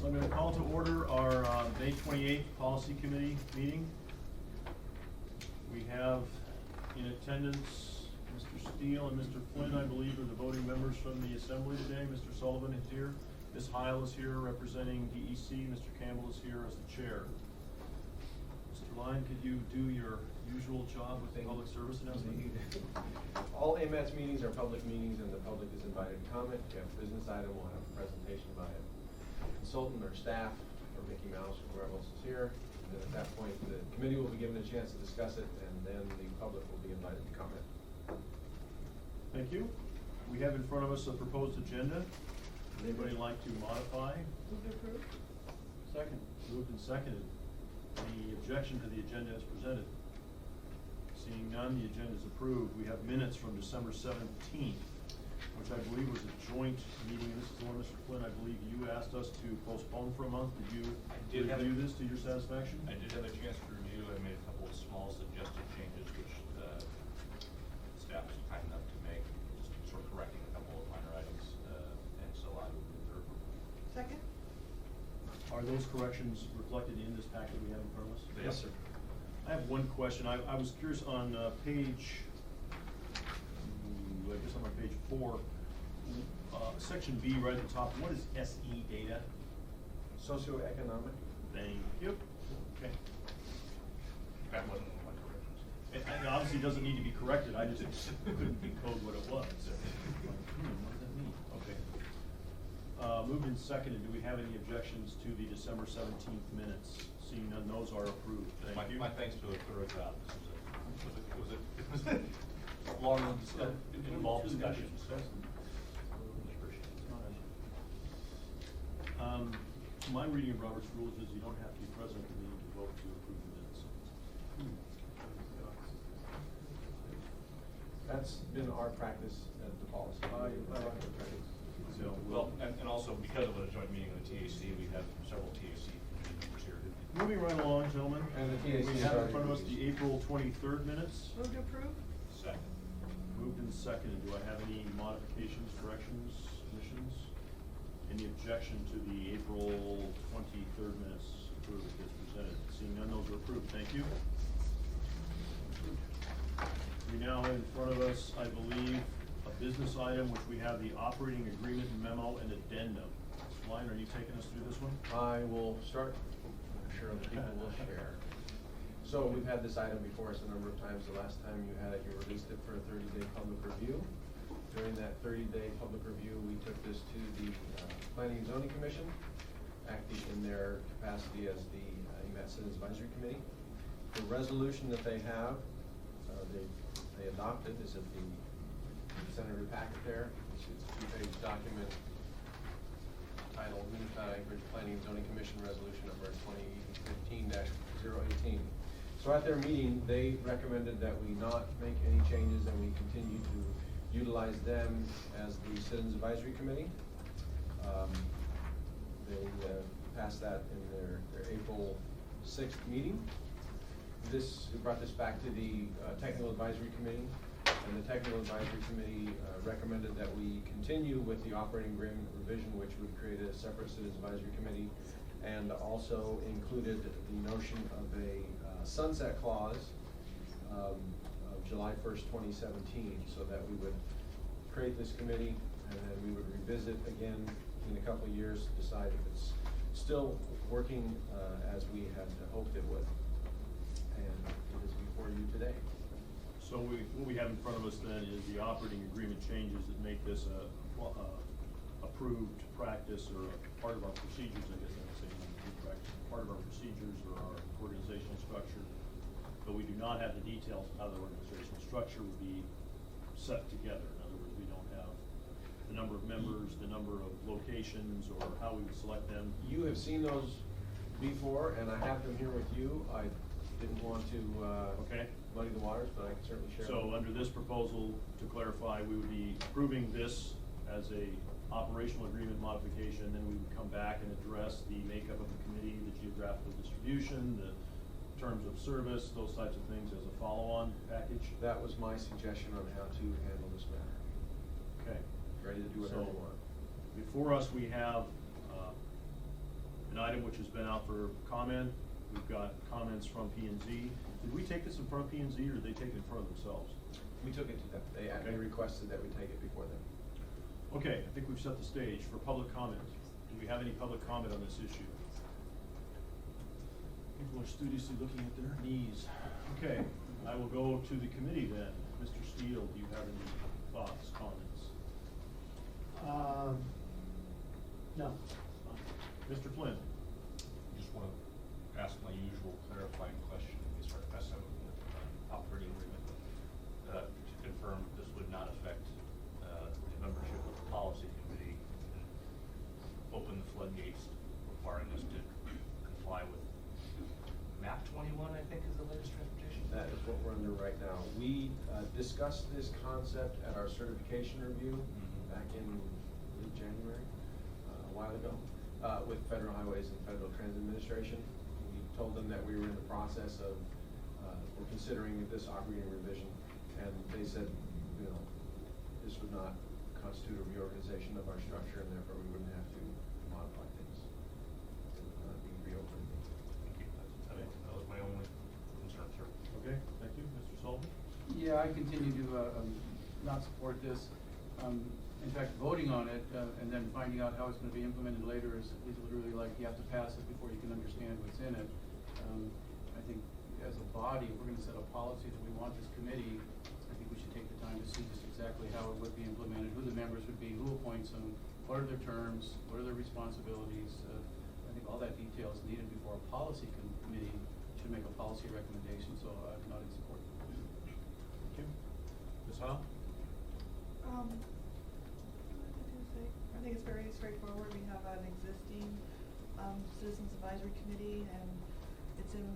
I'm going to call to order our May 28th Policy Committee meeting. We have in attendance Mr. Steele and Mr. Flynn, I believe, are the voting members from the Assembly today. Mr. Sullivan is here. Ms. Heil is here representing DEC. Mr. Campbell is here as the chair. Mr. Lyon, could you do your usual job with the public service announcement? All AMATS meetings are public meetings and the public is invited to comment. If you have a business item, we'll have a presentation by a consultant or staff or Mickey Mouse or whoever else is here. And then at that point, the committee will be given a chance to discuss it and then the public will be invited to comment. Thank you. We have in front of us a proposed agenda. Anybody like to modify? Move to approve. Second. Moved and seconded. Any objection to the agenda as presented? Seeing none, the agenda is approved. We have minutes from December 17th, which I believe was a joint meeting. This is the one, Mr. Flynn, I believe you asked us to postpone for a month. Did you review this to your satisfaction? I did have a chance to review. I made a couple of small suggested changes, which staff was kind enough to make, just sort of correcting a couple of minor items, and so I would move their approval. Second. Are those corrections reflected in this packet we have in front of us? Yes, sir. I have one question. I was curious on page, I guess I'm on page 4, section B right at the top. What is SE data? Socioeconomic. Thank you. Okay. That wasn't one of my corrections. It obviously doesn't need to be corrected. I just couldn't decode what it was. What does that mean? Okay. Moved and seconded. Do we have any objections to the December 17th minutes? Seeing none, those are approved. Thank you. My thanks to a thorough job. It was a long discussion, involved discussion. My reading of Robert's rules is you don't have to be present at the meeting to vote to approve the minutes. That's been our practice at the policy. So, Well, and also because of a joint meeting with the TAC, we have several TAC members here. moving right along, gentlemen. And the TAC We is have in already front of us the released. April 23rd minutes. Move to approve. Second. Moved and seconded. Do I have any modifications, corrections, omissions? Any objection to the April 23rd minutes approved as presented? Seeing none, those are approved. Thank you. We now have in front of us, I believe, a business item, which we have the operating agreement memo and addendum. Mr. Lyon, are you taking us through this one? I will start. I'm sure other people will share. So we've had this item before us a number of times. The last time you had it, you released it for a 30-day public review. During that 30-day public review, we took this to the Planning and Zoning Commission, acting in their capacity as the AMATS Citizens Advisory Committee. The resolution that they have, they adopted is at the center of the packet there. It's a 2-page document titled Unified Anchorage Planning and Zoning Commission Resolution number 2015-018. So at their meeting, they recommended that we not make any changes and we continue to utilize them as the Citizens Advisory Committee. They passed that in their April 6th meeting. We brought this back to the Technical Advisory Committee, and the Technical Advisory Committee recommended that we continue with the operating agreement revision, which would create a separate Citizens Advisory Committee, and also included the notion of a sunset clause of July 1st, 2017, so that we would create this committee and then we would revisit again in a couple of years to decide if it's still working as we had hoped it would. And it is before you today. So what we have in front of us then is the operating agreement changes that make this a approved practice or a part of our procedures, I guess I would say, not approved practice, part of our procedures or our organizational structure. But we do not have the details of how the organizational structure would be set together. In other words, we don't have the number of members, the number of locations, or how we would select them. You have seen those before, and I have them here with you. I didn't want to muddy the waters, but I can certainly share them. So under this proposal, to clarify, we would be approving this as a operational agreement modification, then we would come back and address the makeup of the committee, the geographical distribution, the terms of service, those types of things as a follow-on package. That was my suggestion on how to handle this matter. Okay. Ready to do whatever you want. Before us, we have an item which has been out for comment. We've got comments from P&Z. Did we take this in front of P&Z, or did they take it in front of themselves? We took it to them. They Okay. requested that we take it before them. Okay, I think we've set the stage for public comment. Do we have any public comment on this issue? People are studiously looking at their knees. Okay, I will go to the committee then. Mr. Steele, do you have any thoughts, comments? No. Mr. Flynn? Just want to ask my usual clarifying question. We start messing with operating agreement. To confirm, this would not affect the membership of the policy committee and open the floodgates, requiring us to comply with MAP 21, I think, is the latest transportation. That is what we're under right now. We discussed this concept at our certification review back in late January, a while ago, with Federal Highways and Federal Transit Administration. We told them that we were in the process of, we're considering this operating revision, and they said, you know, this would not constitute a reorganization of our structure, and therefore we wouldn't have to modify things. It would not be reopened. Thank you. That was my only concern, sir. Okay, thank you. Mr. Sullivan? Yeah, I continue to not support this. In fact, voting on it and then finding out how it's going to be implemented later is literally like you have to pass it before you can understand what's in it. I think as a body, if we're going to set a policy that we want this committee, I think we should take the time to see just exactly how it would be implemented, who the members would be, who appoints them, what are their terms, what are their responsibilities. I think all that detail is needed before a policy committee should make a policy recommendation, so I'm not in support. Thank you. Ms. Howe? I think it's very straightforward. We have an existing Citizens Advisory Committee, and it's in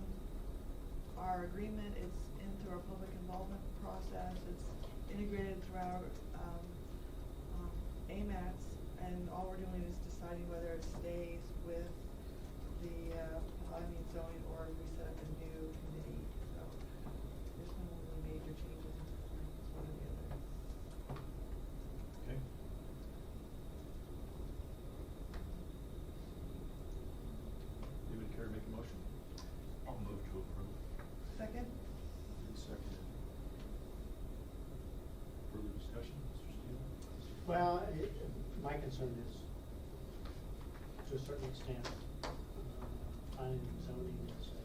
our agreement. It's into our public involvement process. It's integrated throughout AMATS, and all we're doing is deciding whether it stays with the zoning or we set up a new committee. So there's no really major changes. It's one or the other. Okay. Anybody care to make a motion? I'll move to approve. Second? Seconded. Further discussion, Mr. Steele? Well, my concern is, to a certain extent, planning and zoning is a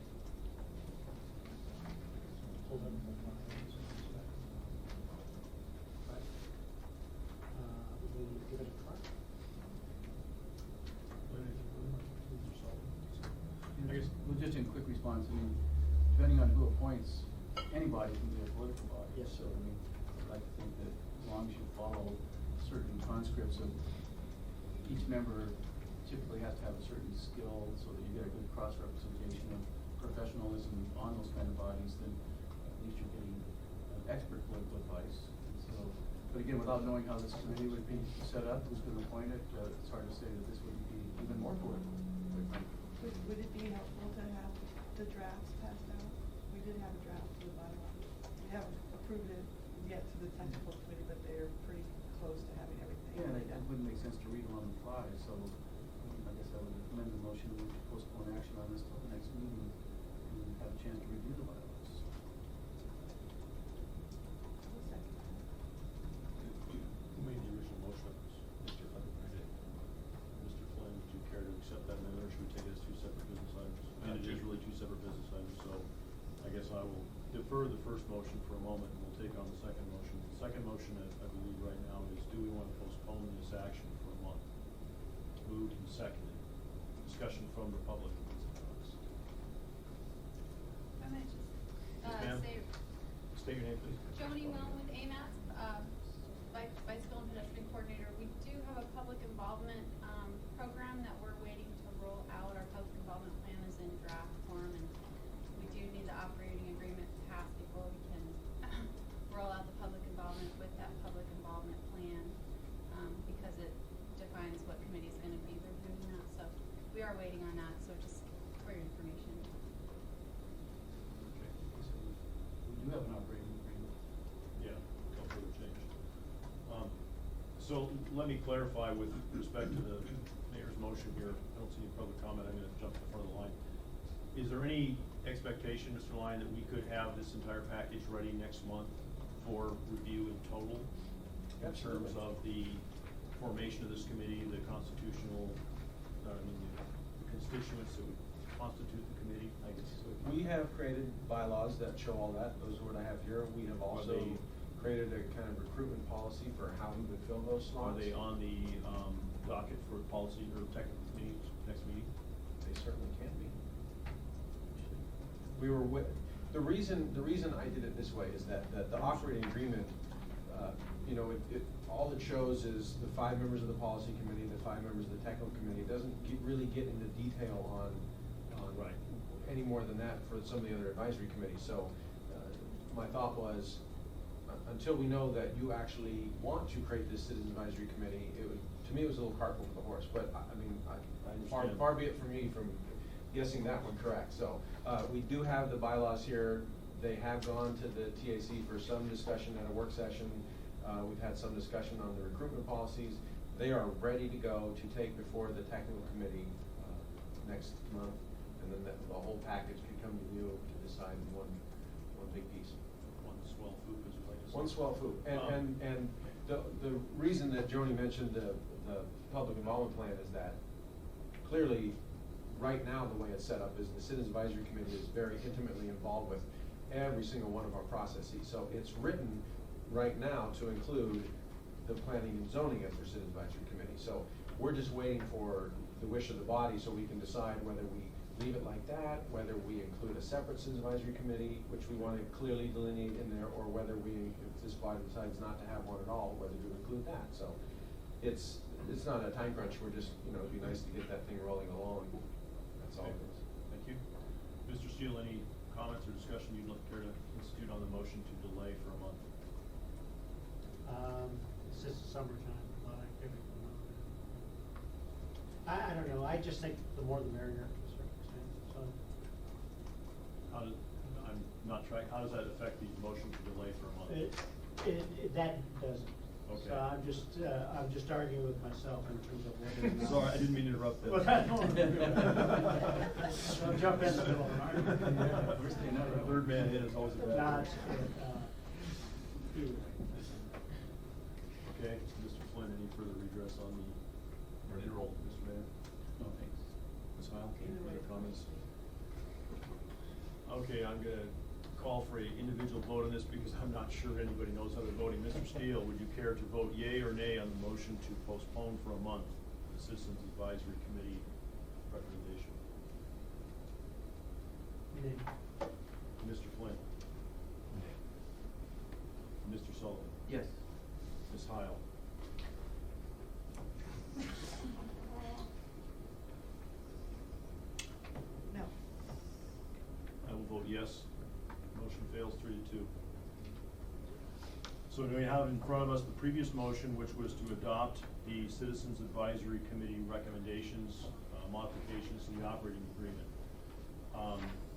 political violence in this way. But, we need to give it a try. Mr. Sullivan? I guess, well, just in quick response, I mean, depending on who appoints, anybody can be a political body. Yes, So, sir. I mean, I'd like to think that as long as you follow certain conscripts of each member typically has to have a certain skill so that you get a good cross-representation of professionalism on those kind of bodies, then at least you're getting expert political advice. And so, but again, without knowing how this committee would be set up, who's going to appoint it, it's hard to say that this would be even more political, quite frankly. Would it be helpful to have the drafts passed out? We did have a draft of the bylaw. We haven't approved it yet to the technical committee, but they're pretty close to having everything. Yeah, and laid it out. wouldn't make sense to read them on the fly, so I guess I would amend the motion to postpone action on this till the next meeting and have a chance to review the bylaws. I'll second that. Who made the original motion? Mr. Flynn? I did. Mr. Flynn, would you care to accept that amendment, or should we take it as two separate business items? And it is really two separate business items, so I guess I will defer the first motion for a moment, and we'll take on the second motion. The second motion, I believe right now, is do we want to postpone this action for a month? Moved and seconded. Discussion from the public. I might just, Yes, ma'am. say, State your name, please. Joni Milne with AMATS, Bicycle and Pedestrian Coordinator. We do have a public involvement, program that we're waiting to roll out. Our public involvement plan is in draft form, and we do need the operating agreement passed before we can roll out the public involvement with that public involvement plan, because it defines what committee's gonna be reviewing that. So we are waiting on that, so just for your information. Okay. So we do have an operating agreement. Yeah, no further change. So let me clarify with respect to the mayor's motion here. I don't see any public comment. I'm gonna jump to the front of the line. Is there any expectation, Mr. Lyon, that we could have this entire package ready next month for review in total? In terms Absolutely. of the formation of this committee, the constitutional, the constituents that would constitute the committee, I guess. We have created bylaws that show all that. Those are what I have here. We have also they- created a kind of recruitment policy for how we would fill those Are slots. they on the docket for policy or technical committee next meeting? They certainly can be. We were the reason I did it this way is that the operating agreement, you know, all it shows is the 5 members of the policy committee, the 5 members of the technical committee. It doesn't really get into detail on Right. any more than that for some of the other advisory committees. So my thought was, until we know that you actually want to create this citizen advisory committee, to me, it was a little cart before the horse. But I mean, understand. far be it from me from guessing that one correct. So we do have the bylaws here. They have gone to the TAC for some discussion at a work session. We've had some discussion on the recruitment policies. They are ready to go to take before the technical committee next month, and then the whole package could come to you to decide in one big piece. One swell food, as you like to say. One swell food. And the reason that Joni mentioned the public involvement plan is that clearly, right now, the way it's set up is the Citizens Advisory Committee is very intimately involved with every single one of our processes. So it's written right now to include the planning and zoning as their Citizens Advisory Committee. So we're just waiting for the wish of the body so we can decide whether we leave it like that, whether we include a separate Citizens Advisory Committee, which we want to clearly delineate in there, or whether we, if this body decides not to have one at all, whether to include that. So it's not a time crunch. We're just, you know, it'd be nice to get that thing rolling along. That's all it is. Thank you. Mr. Steele, any comments or discussion you'd like care to institute on the motion to delay for a month? It's just summertime, a lot of activity going on. I don't know, I just think the more the merrier to a certain extent, so. How does, I'm not tracking, how does that affect the motion to delay for a month? That doesn't. Okay. So I'm just arguing with myself in terms of whether or not. Sorry, I didn't mean to interrupt that. Well, Don't jump in the middle of an argument. We're staying out of it. Third man hit is always a bad Not, thing. either way. Okay, Mr. Flynn, any further redress on the, ready to roll, Mr. Mayor? No, thanks. Ms. Heil, any further comments? Okay, I'm gonna call for a individual vote on this because I'm not sure anybody knows how they're voting. Mr. Steele, would you care to vote yea or nay on the motion to postpone for a month the Citizens Advisory Committee recommendation? Nay. Mr. Flynn? Mr. Sullivan? Yes. Ms. Heil? No. I will vote yes. Motion fails 3-2. So do we have in front of us the previous motion, which was to adopt the Citizens Advisory Committee recommendations, modifications to the operating agreement.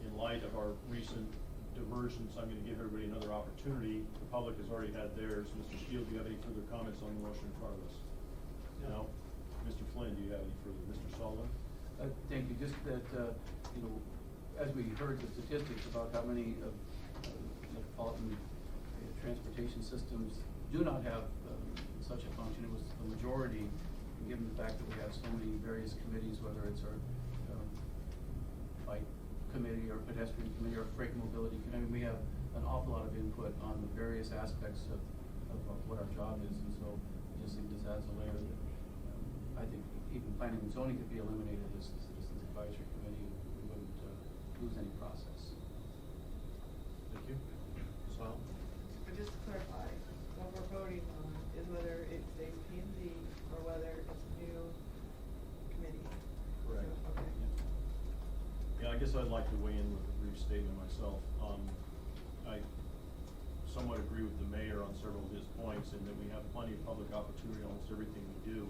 In light of our recent divergence, I'm gonna give everybody another opportunity. The public has already had theirs. Mr. Steele, do you have any further comments on the motion in front of us? No? Mr. Flynn, do you have any further? Mr. Sullivan? Thank you. Just that, you know, as we heard the statistics about how many of metropolitan transportation systems do not have such a function, it was the majority, given the fact that we have so many various committees, whether it's our bike committee or pedestrian committee or freight mobility committee. We have an awful lot of input on the various aspects of what our job is, and so I just think this adds a layer that I think even planning and zoning could be eliminated as the Citizens Advisory Committee. We wouldn't lose any process. Thank you. Ms. Heil? But just to clarify, what we're voting on is whether it stays P and Z or whether it's a new committee. Correct. Okay. Yeah, I guess I'd like to weigh in with a brief statement myself. I somewhat agree with the mayor on several of his points in that we have plenty of public opportunity on almost everything we do.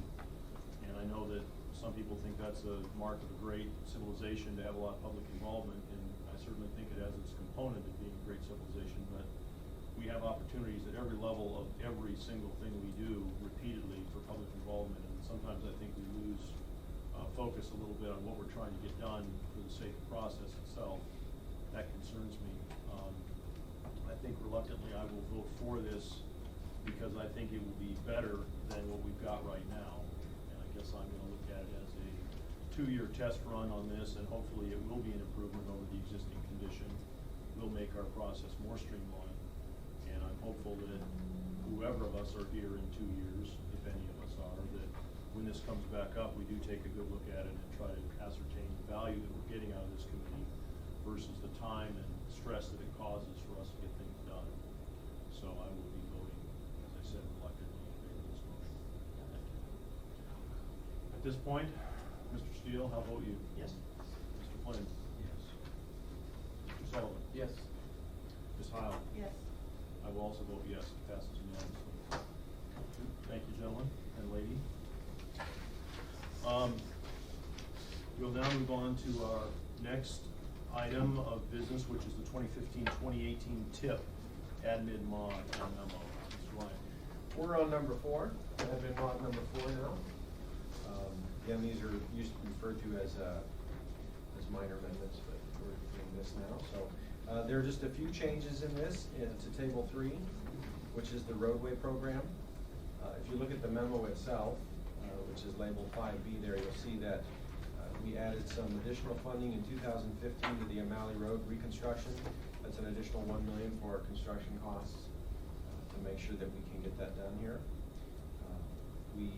And I know that some people think that's a mark of a great civilization to have a lot of public involvement, and I certainly think it has its component of being a great civilization, but we have opportunities at every level of every single thing we do repeatedly for focus a little bit on what we're trying to get done for the sake of process itself, that concerns me. I think reluctantly I will vote for this because I think it will be better than what we've got right now. And I guess I'm gonna look at it as a 2-year test run on this, and hopefully it will be an improvement over the existing condition. Will make our process more streamlined, and I'm hopeful that whoever of us are here in 2 years, if any of us are, that when this comes back up, we do take a good look at it and try to ascertain the value that we're getting out of this committee versus the time and stress that it causes for us to get things done. So I will be voting, as I said, reluctantly in favor of this motion. Thank you. At this point, Mr. Steele, how vote you? Yes. Mr. Flynn? Yes. Mr. Sullivan? Yes. Ms. Heil? Yes. I will also vote yes, it passes unanimously. Thank you, gentlemen and lady. We'll now move on to our next item of business, which is the 2015-2018 TIP admin mod and memo. Mr. Ryan. We're on number 4, admin mod number 4 now. Again, these are used to be referred to as minor amendments, but we're doing this now. So there are just a few changes in this, to table 3, which is the roadway program. If you look at the memo itself, which is labeled 5B there, you'll see that we added some additional funding in 2015 to the O'Malley Road reconstruction. That's an additional $1 million for our construction costs to make sure that we can get that done here. We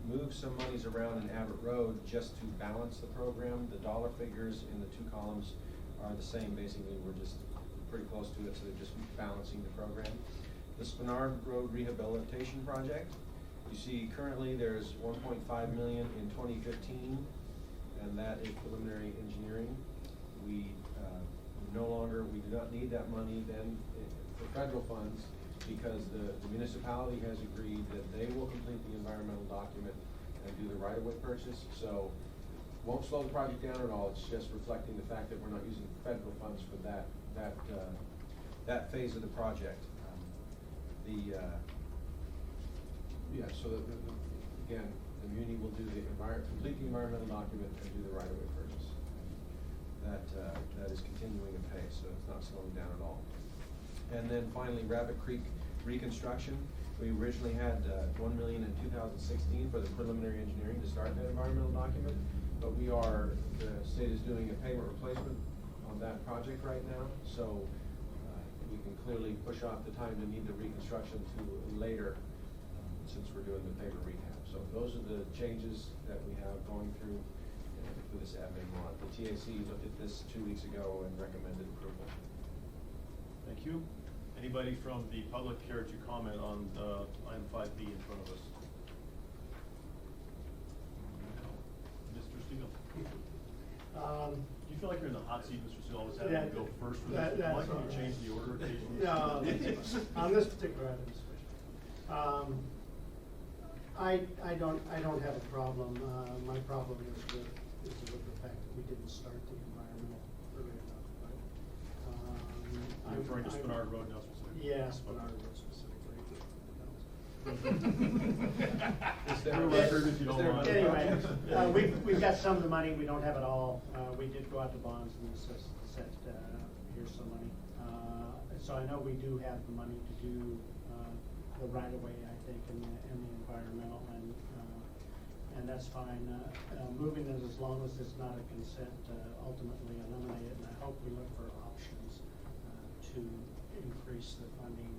moved some monies around in Abbott Road just to balance the program. The dollar figures in the 2 columns are the same. Basically, we're just pretty close to it, so they're just balancing the program. The Spinard Road Rehabilitation Project, you see currently there's $1.5 million in 2015, and that is preliminary engineering. We do not need that money then for federal funds, because the municipality has agreed that they will complete the environmental document and do the right-of-way purchase. So won't slow the project down at all. It's just reflecting the fact that we're not using federal funds for that phase of the project. Again, the muni will do complete the environmental document and do the right-of-way purchase. That is continuing apace, so it's not slowing down at all. And then finally, Rabbit Creek reconstruction. We originally had $1 million in 2016 for the preliminary engineering to start that environmental document, but the state is doing a payment replacement on that project right now, so we can clearly push off the time to need the reconstruction to later, since we're doing the payment rehab. So those are the changes that we have going through for this admin mod. The TAC looked at this 2 weeks ago and recommended approval. Thank you. Anybody from the public care to comment on item 5B in front of us? Mr. Steele. Do you feel like you're in the hot seat, Mr. Steele, always having to go first for this? Why can't you change the order occasionally? No, that's fine. On this particular item, especially. I don't have a problem. My problem is with the fact that we didn't start the environmental early enough. But, You're referring to Spinard Road now specifically? Yeah, Spinard Road specifically. Is there For a the record, if you don't mind. Anyway, we've got some of the money. We don't have it all. We did go out to bonds and said, here's some money. So I know we do have the money to do the right of way, I think, and the environmental, and that's fine. Moving it as long as it's not a consent, ultimately eliminate it, and I hope we look for options to increase the funding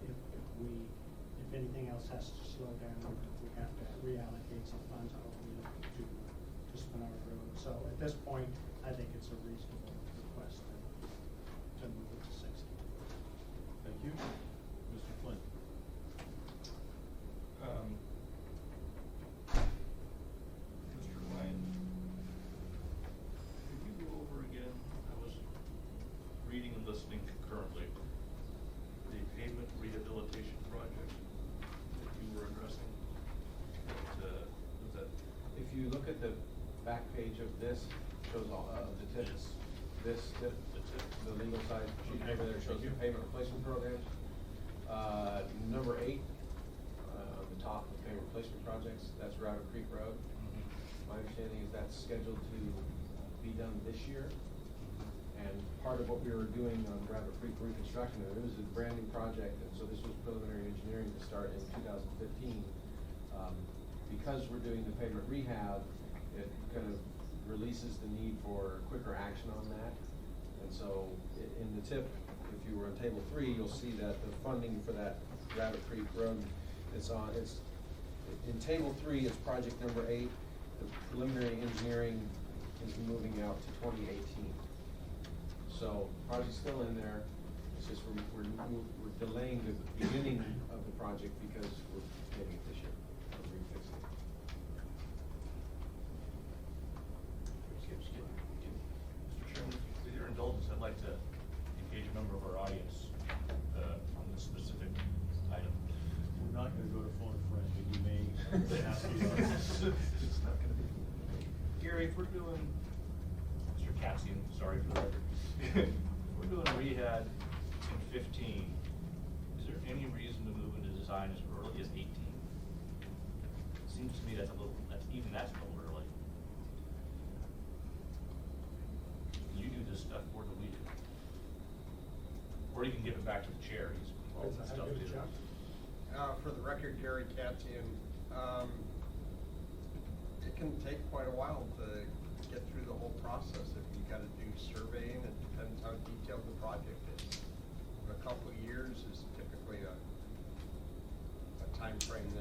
if anything else has to slow down, if we have to reallocate some funds, hopefully to Spinard Road. So at this point, I think it's a reasonable request to move it to 60. Thank you. Mr. Flynn. Mr. Ryan, could you go over again, I was reading and listening concurrently, the pavement rehabilitation project that you were addressing? Was that? If you look at the back page of this, shows all of the tips. This tip, the legal side sheet over there shows the payment replacement programs. Number 8, on the top of payment replacement projects, that's Rabbit Creek Road. My understanding is that's scheduled to be done this year. And part of what we were doing on Rabbit Creek reconstruction, it was a brand new project, and so this was preliminary engineering to start in 2015. Because we're doing the pavement rehab, it kind of releases the need for quicker action on that. And so in the tip, if you were on table 3, you'll see that the funding for that Rabbit Creek Road, it's in table 3, it's project number 8. The preliminary engineering is moving out to 2018. So project's still in there. It's just we're delaying the beginning of the project because we're getting it this year. We're refixing it. Mr. Chairman, with your indulgence, I'd like to engage a member of our audience on this specific item. We're not gonna go to phone a friend, but you may ask you. It's not gonna be. Gary, if we're doing, Mr. Catsian, sorry for the record. If we're doing rehab in 15, is there any reason to move into design as early as 18? Seems to me that's a little early. You do this stuff more than we do. Or you can give it back to the charities. All that stuff too. For the record, Gary Katzian, it can take quite a while to get through the whole process. If you gotta do surveying, it depends how detailed the project is. A couple of years is typically a time frame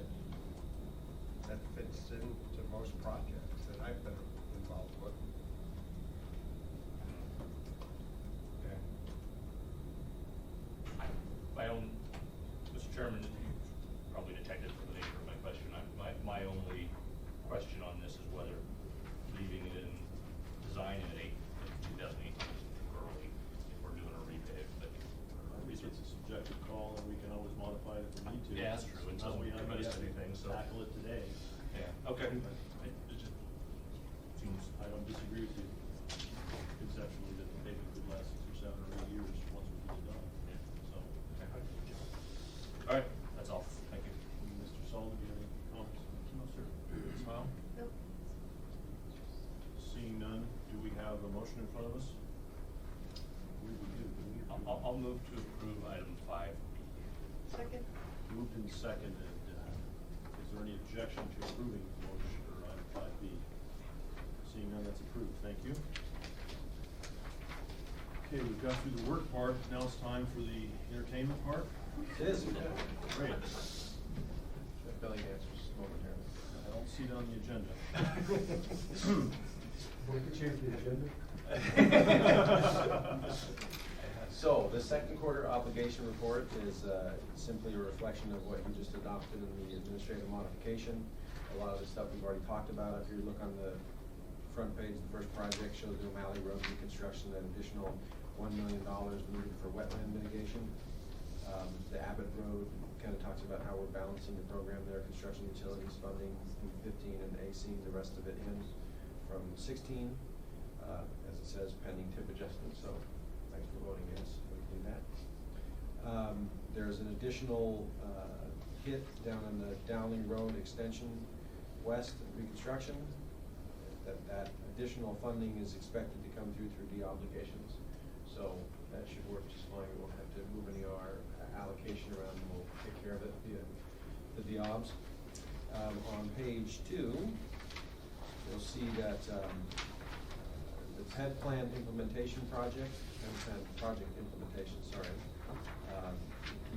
that fits into most projects that I've been involved with. Okay. Mr. Chairman, you probably detected from the nature of my question. My only question on this is whether leaving it in design in 2018 is early if we're doing a repave, but. I think it's a subjective call, and we can always modify it if we need to. Yeah, that's true. It doesn't commit us to anything, so. Tackle it today. Yeah, okay. It just seems. I don't disagree with you conceptually that the pavement could last 6 or 7 or 8 years once we get it done. Yeah. So, All right, that's all. Thank you. Mr. Sullivan, do you have any comments? No, sir. Smile. Nope. Seeing none, do we have a motion in front of us? We do. I'll move to approve item 5. Second? Moved and seconded. Is there any objection to approving the motion or item 5B? Seeing none, that's approved. Thank you. Okay, we've got through the work part. Now it's time for the entertainment part. It is. Great. Belly dancers momentarily. I don't see it on the agenda. We can change the agenda. So, the second quarter obligation report is simply a reflection of what you just adopted in the administrative modification. A lot of the stuff we've already talked about. If you look on the front page, the first project shows the O'Malley Road reconstruction, that additional $1 million needed for wetland mitigation. The Abbott Road kind of talks about how we're balancing the program there, construction utilities funding in 15 and AC, the rest of it in from 16, as it says, pending TIP adjustment. So thanks for voting yes, we can do that. There's an additional hit down on the Dowling Road extension west reconstruction. That additional funding is expected to come through de-obligations. So that should work just fine. We won't have to move any of our allocation around, and we'll take care of it via the de-obs. On page 2, you'll see that the PED plan implementation project,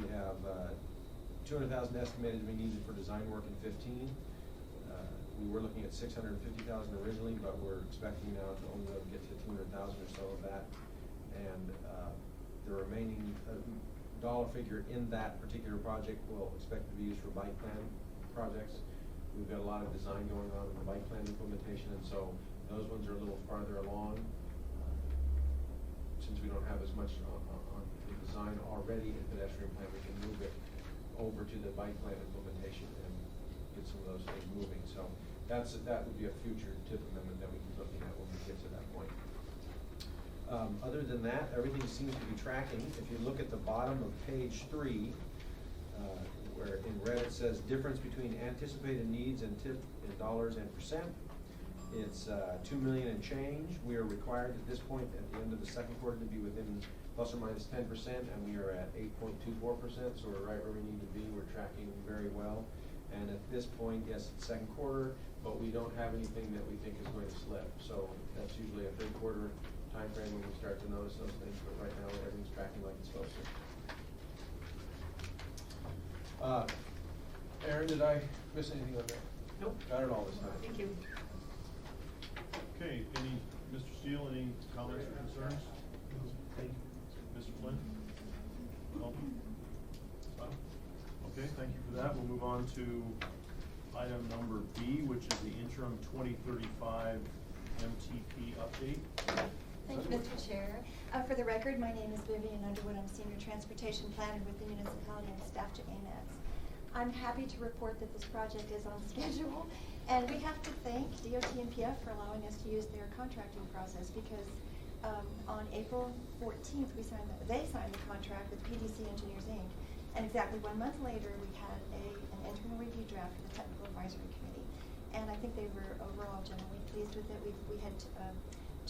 we have $200,000 estimated to be needed for design work in 15. We were looking at $650,000 originally, but we're expecting now to only get to $200,000 or so of that. And the remaining dollar figure in that particular project will expect to be used for bike plan projects. We've got a lot of design going on in the bike plan implementation, and so those ones are a little farther along. Since we don't have as much on the design already in pedestrian plan, we can move it over to the bike plan implementation and get some of those things moving. So that would be a future TIP amendment that we can be looking at when we get to that point. Other than that, everything seems to be tracking. If you look at the bottom of page 3, where in red it says difference between anticipated needs and TIP in dollars and percent. It's 2 million and change. We are required at this point, at the end of the second quarter, to be within plus or minus 10%, and we are at 8.24%, so we're right where we need to be. We're tracking very well. And at this point, yes, it's second quarter, but we don't have anything that we think is going to slip. So that's usually a third quarter timeframe when we start to notice those things, but right now everything's tracking like it's supposed to. Aaron, did I miss anything on that? Nope. Got it all this time. Thank you. Okay, Mr. Steele, any comments or concerns? Mr. Flynn? No? Okay, thank you for that. We'll move on to item number B, which is the interim 2035 MTP update. Thank you, Mr. Chair. For the record, my name is Vivian Underwood. I'm Senior Transportation Planner with the municipality and staff to AMATS. I'm happy to report that this project is on schedule, and we have to thank DOT and PF for allowing us to use their contracting process, because on April 14th, they signed the contract with PDC Engineers, Inc., and exactly 1 month later, we had an internal review draft for the Technical Advisory Committee, and I think they were overall generally pleased with it. We had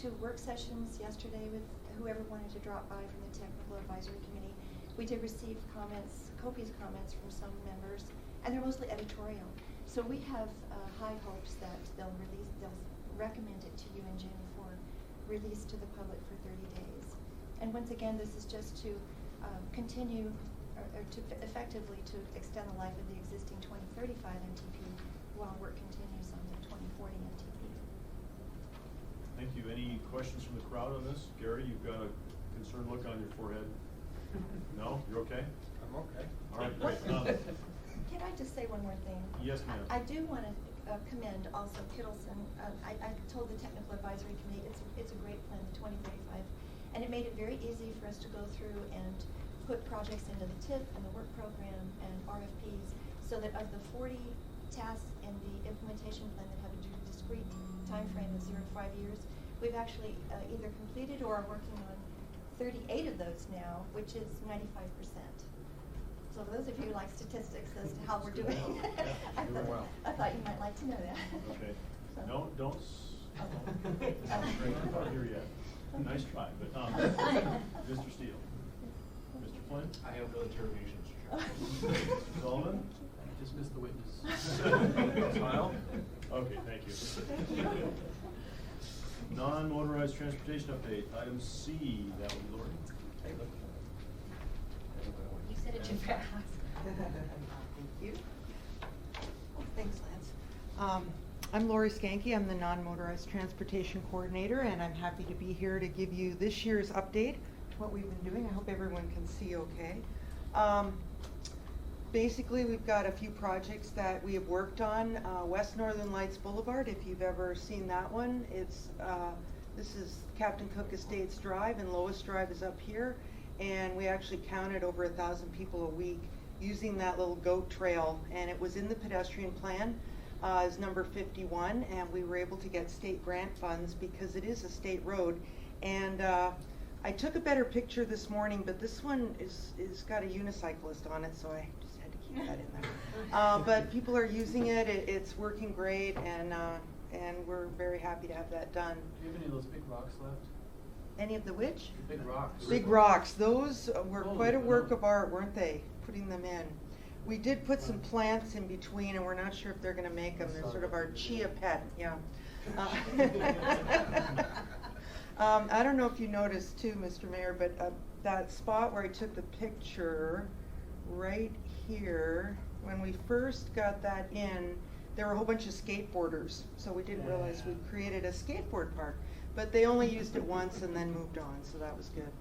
2 work sessions yesterday with whoever wanted to drop by from the Technical Advisory Committee. We did receive comments, copious comments from some members, and they're mostly editorial. So we have high hopes that they'll recommend it to you in June for release to the public for 30 days. And once again, this is just to continue or to effectively to extend the life of the existing 2035 MTP while work continues on the 2040 MTP. Thank you. Any questions from the crowd on this? Gary, you've got a concerned look on your forehead. No? You're okay? I'm okay. All right, great. Can I just say one more thing? Yes, ma'am. I do want to commend also Kittleson. I told the Technical Advisory Committee it's a great plan, the 2035, and it made it very easy for us to go through and put projects into the TIP and the work program and RFPs, so that of the 40 tasks in the implementation plan that have a discrete time frame of 0 to 5 years, we've actually either completed or are working on 38 of those now, which is 95%. So those of you who like statistics as to how we're doing, I thought you might like to know that. Okay. So. No, don't. Okay. Not here yet. Nice try, but Mr. Steele. Mr. Flynn? I have no interrogation, Mr. Chairman. Mr. Sullivan? I just missed the witness. Smile? Okay, thank you. Non-motorized transportation update, item C, that would be Lori. You said it too fast. Thank you. Oh, thanks, Lance. I'm Lori Skanke. I'm the non-motorized transportation coordinator, and I'm happy to be here to give you this year's update to what we've been doing. I hope everyone can see okay. Basically, we've got a few projects that we have worked on. West Northern Lights Boulevard, if you've ever seen that one, this is Captain Cook Estates Drive, and Lois Drive is up here. And we actually counted over 1,000 people a week using that little goat trail, and it was in the pedestrian plan as number 51, and we were able to get state grant funds because it is a state road. And I took a better picture this morning, but this one is got a unicyclist on it, so I just had to keep that in there. But people are using it. It's working great, and we're very happy to have that done. Do you have any of those big rocks left? Any of the which? The big rocks. Big rocks. Those were Holy quite a work cow. of art, weren't they? Putting them in. We did put some plants in between, and we're not sure if they're going to make them. They're sort of our chia pet. Yeah. I don't know if you noticed too, Mr. Mayor, but that spot where I took the picture right here, when we first got that in, there were a whole bunch of skateboarders. So we didn't realize we created a skateboard park. But they only used it once and then moved on, so that was good.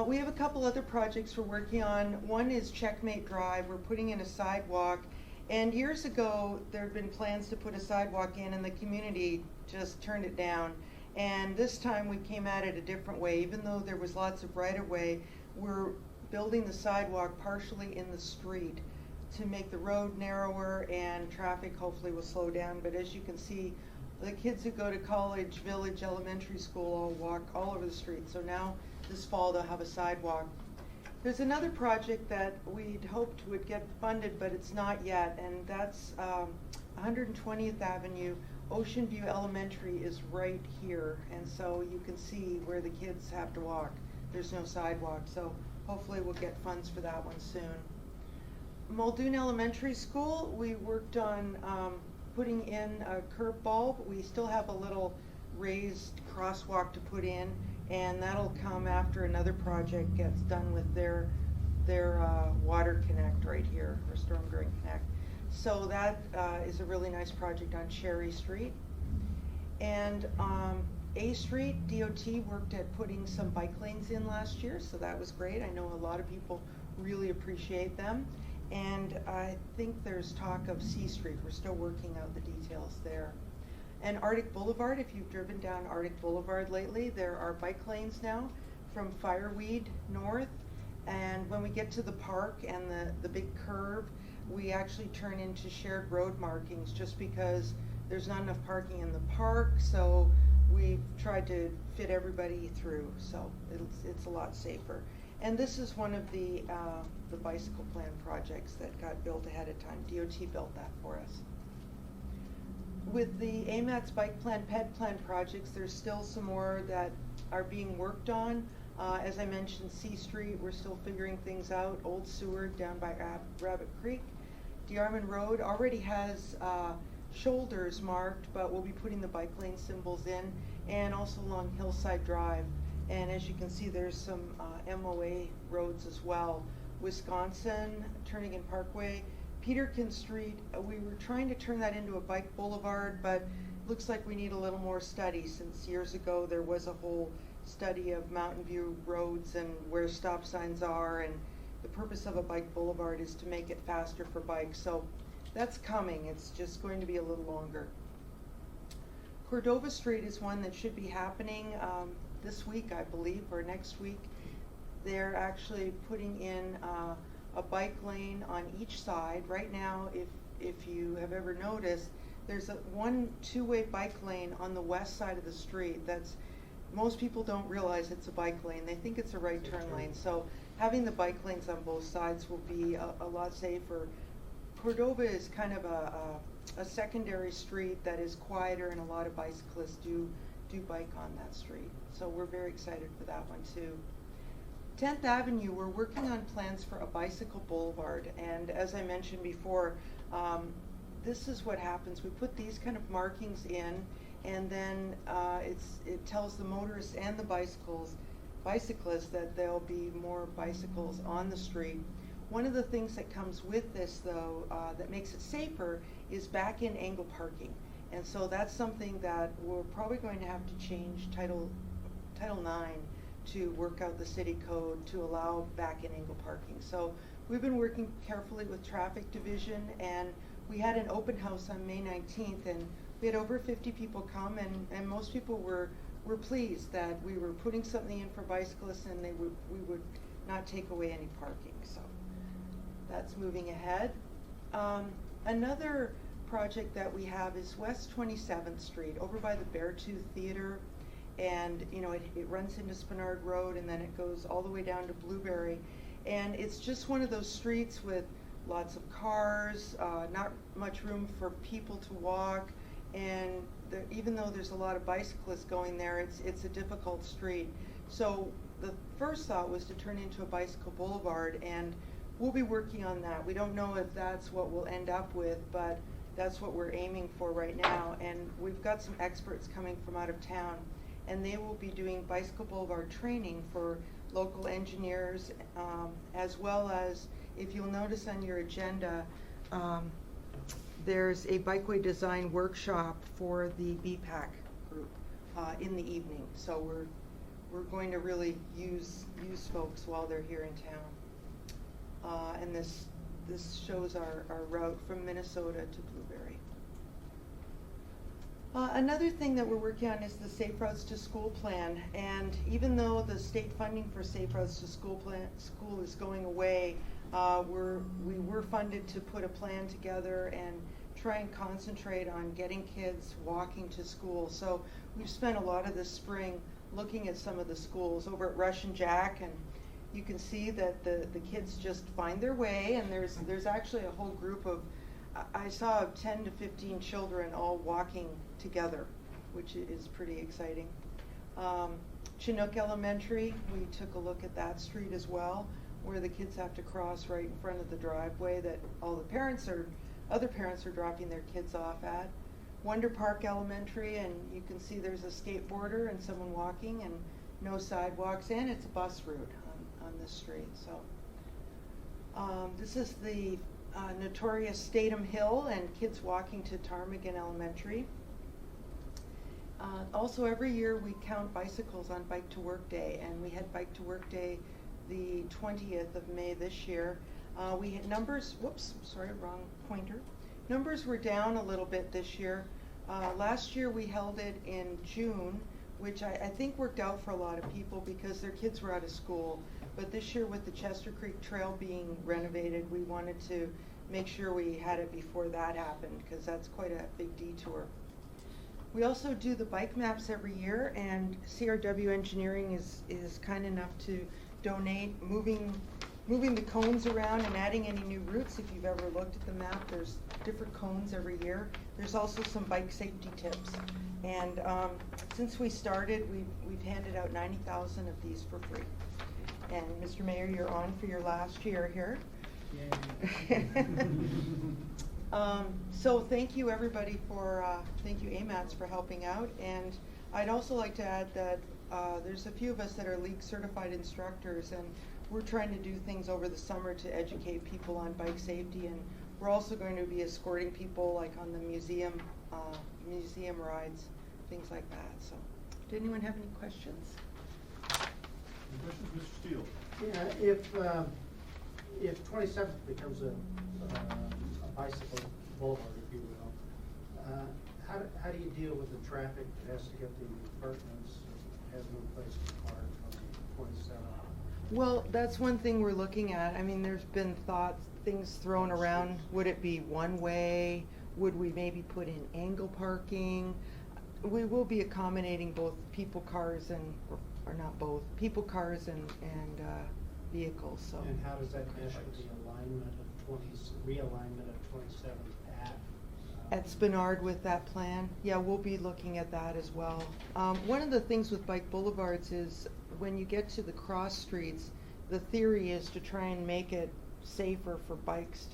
We have a couple other projects we're working on. One is Checkmate Drive. We're putting in a sidewalk. And years ago, there had been plans to put a sidewalk in, and the community just turned it down. And this time we came at it a different way. Even though there was lots of right-of-way, we're building the sidewalk partially in the street to make the road narrower, and traffic hopefully will slow down. But as you can see, the kids who go to College Village Elementary School all walk all over the street. So now this fall they'll have a sidewalk. There's another project that we'd hoped would get funded, but it's not yet, and that's 120th Avenue. Ocean View Elementary is right here, and so you can see where the kids have to walk. There's no sidewalk, so hopefully we'll get funds for that one soon. Muldoon Elementary School, we worked on putting in a curb bulb. We still have a little raised crosswalk to put in, and that'll come after another project gets done with their water connect right here, or storm drain connect. So that is a really nice project on Cherry Street. And A Street, DOT worked at putting some bike lanes in last year, so that was great. I know a lot of people really appreciate them. And I think there's talk of C Street. We're still working out the details there. And Arctic Boulevard, if you've driven down Arctic Boulevard lately, there are bike lanes now from Fireweed north. And when we get to the park and the big curve, we actually turn into shared road markings just because there's not enough parking in the park. So we've tried to fit everybody through, so it's a lot safer. And this is one of the bicycle plan projects that got built ahead of time. DOT built that for us. With the AMATS bike plan, ped plan projects, there's still some more that are being worked on. As I mentioned, C Street, we're still figuring things out. Old Seward down by Rabbit Creek. DeArmond Road already has shoulders marked, but we'll be putting the bike lane symbols in, and also along Hillside Drive. And as you can see, there's some MOA roads as well. Wisconsin, Turnigan Parkway, Peterkin Street, we were trying to turn that into a bike boulevard, but looks like we need a little more study, since years ago there was a whole study of Mountain View roads and where stop signs are, and the purpose of a bike boulevard is to make it faster for bikes. So that's coming, it's just going to be a little longer. Cordova Street is one that should be happening this week, I believe, or next week. They're actually putting in a bike lane on each side. Right now, if you have ever noticed, there's a two-way bike lane on the west side of the street. That's, most people don't realize it's a bike lane. They think it's a right turn lane. So having the bike lanes on both sides will be a lot safer. Cordova is kind of a secondary street that is quieter, and a lot of bicyclists do bike on that street. So we're very excited for that one too. 10th Avenue, we're working on plans for a bicycle boulevard, and as I mentioned before, this is what happens. We put these kind of markings in, and then it tells the motorists and the bicyclists that there'll be more bicycles on the street. One of the things that comes with this, though, that makes it safer is back-in angle parking. And so that's something that we're probably going to have to change Title IX to work out the city code to allow back-in angle parking. So we've been working carefully with traffic division, and we had an open house on May 19th, and we had over 50 people come, and most people were pleased that we were putting something in for bicyclists, and we would not take away any parking. So that's moving ahead. Another project that we have is West 27th Street over by the Beartooth Theater, and you know it runs into Spenard Road, and then it goes all the way down to Blueberry, and it's just one of those streets with lots of cars, not much room for people to walk, and even though there's a lot of bicyclists going there, it's a difficult street. So the first thought was to turn into a bicycle boulevard, and we'll be working on that. We don't know if that's what we'll end up with, but that's what we're aiming for right now. And we've got some experts coming from out of town, and they will be doing bicycle boulevard training for local engineers, as well as, if you'll notice on your agenda, there's a bikeway design workshop for the BPAC group in the evening. So we're going to really use folks while they're here in town. And this shows our route from Minnesota to Blueberry. Another thing that we're working on is the Safe Routes to School plan, and even though the state funding for Safe Routes to School is going away, we were funded to put a plan together and try and concentrate on getting kids walking to school. So we've spent a lot of this spring looking at some of the schools over at Rush and Jack, and you can see that the kids just find their way, and there's actually a whole group of, I saw 10 to 15 children all walking together, which is pretty exciting. Chinook Elementary, we took a look at that street as well, where the kids have to cross right in front of the driveway that all the other parents are dropping their kids off at. Wonder Park Elementary, and you can see there's a skateboarder and someone walking, and no sidewalks in. It's a bus route on this street. So this is the notorious Statham Hill, and kids walking to Ptarmigan Elementary. Also, every year we count bicycles on Bike to Work Day, and we had Bike to Work Day the 20th of May this year. We had numbers, whoops, sorry, wrong pointer. Numbers were down a little bit this year. Last year we held it in June, which I think worked out for a lot of people because their kids were out of school. But this year, with the Chester Creek Trail being renovated, we wanted to make sure we had it before that happened, because that's quite a big detour. We also do the bike maps every year, and CRW Engineering is kind enough to donate moving the cones around and adding any new routes. If you've ever looked at the map, there's different cones every year. There's also some bike safety tips. And since we started, we've handed out 90,000 of these for free. And Mr. Mayor, you're on for your last year here. So thank you everybody thank you AMATS for helping out. And I'd also like to add that there's a few of us that are league certified instructors, and we're trying to do things over the summer to educate people on bike safety, and we're also going to be escorting people like on the museum rides, things like that. So, did anyone have any questions? Any questions, Mr. Steele? Yeah, if 27th becomes a bicycle boulevard, if you will, how do you deal with the traffic that has to get the apartments, has no place to park from 27th? Well, that's one thing we're looking at. I mean, there's been things thrown around. Would it be one way? Would we maybe put in angle parking? We will be accommodating both people, cars, or not both, people, cars, and vehicles. So. And how does that mesh with the realignment of 27th at Spenard with that plan? Yeah, we'll be looking at that as well. One of the things with bike boulevards is when you get to the cross streets, the theory is to try and make it safer for bikes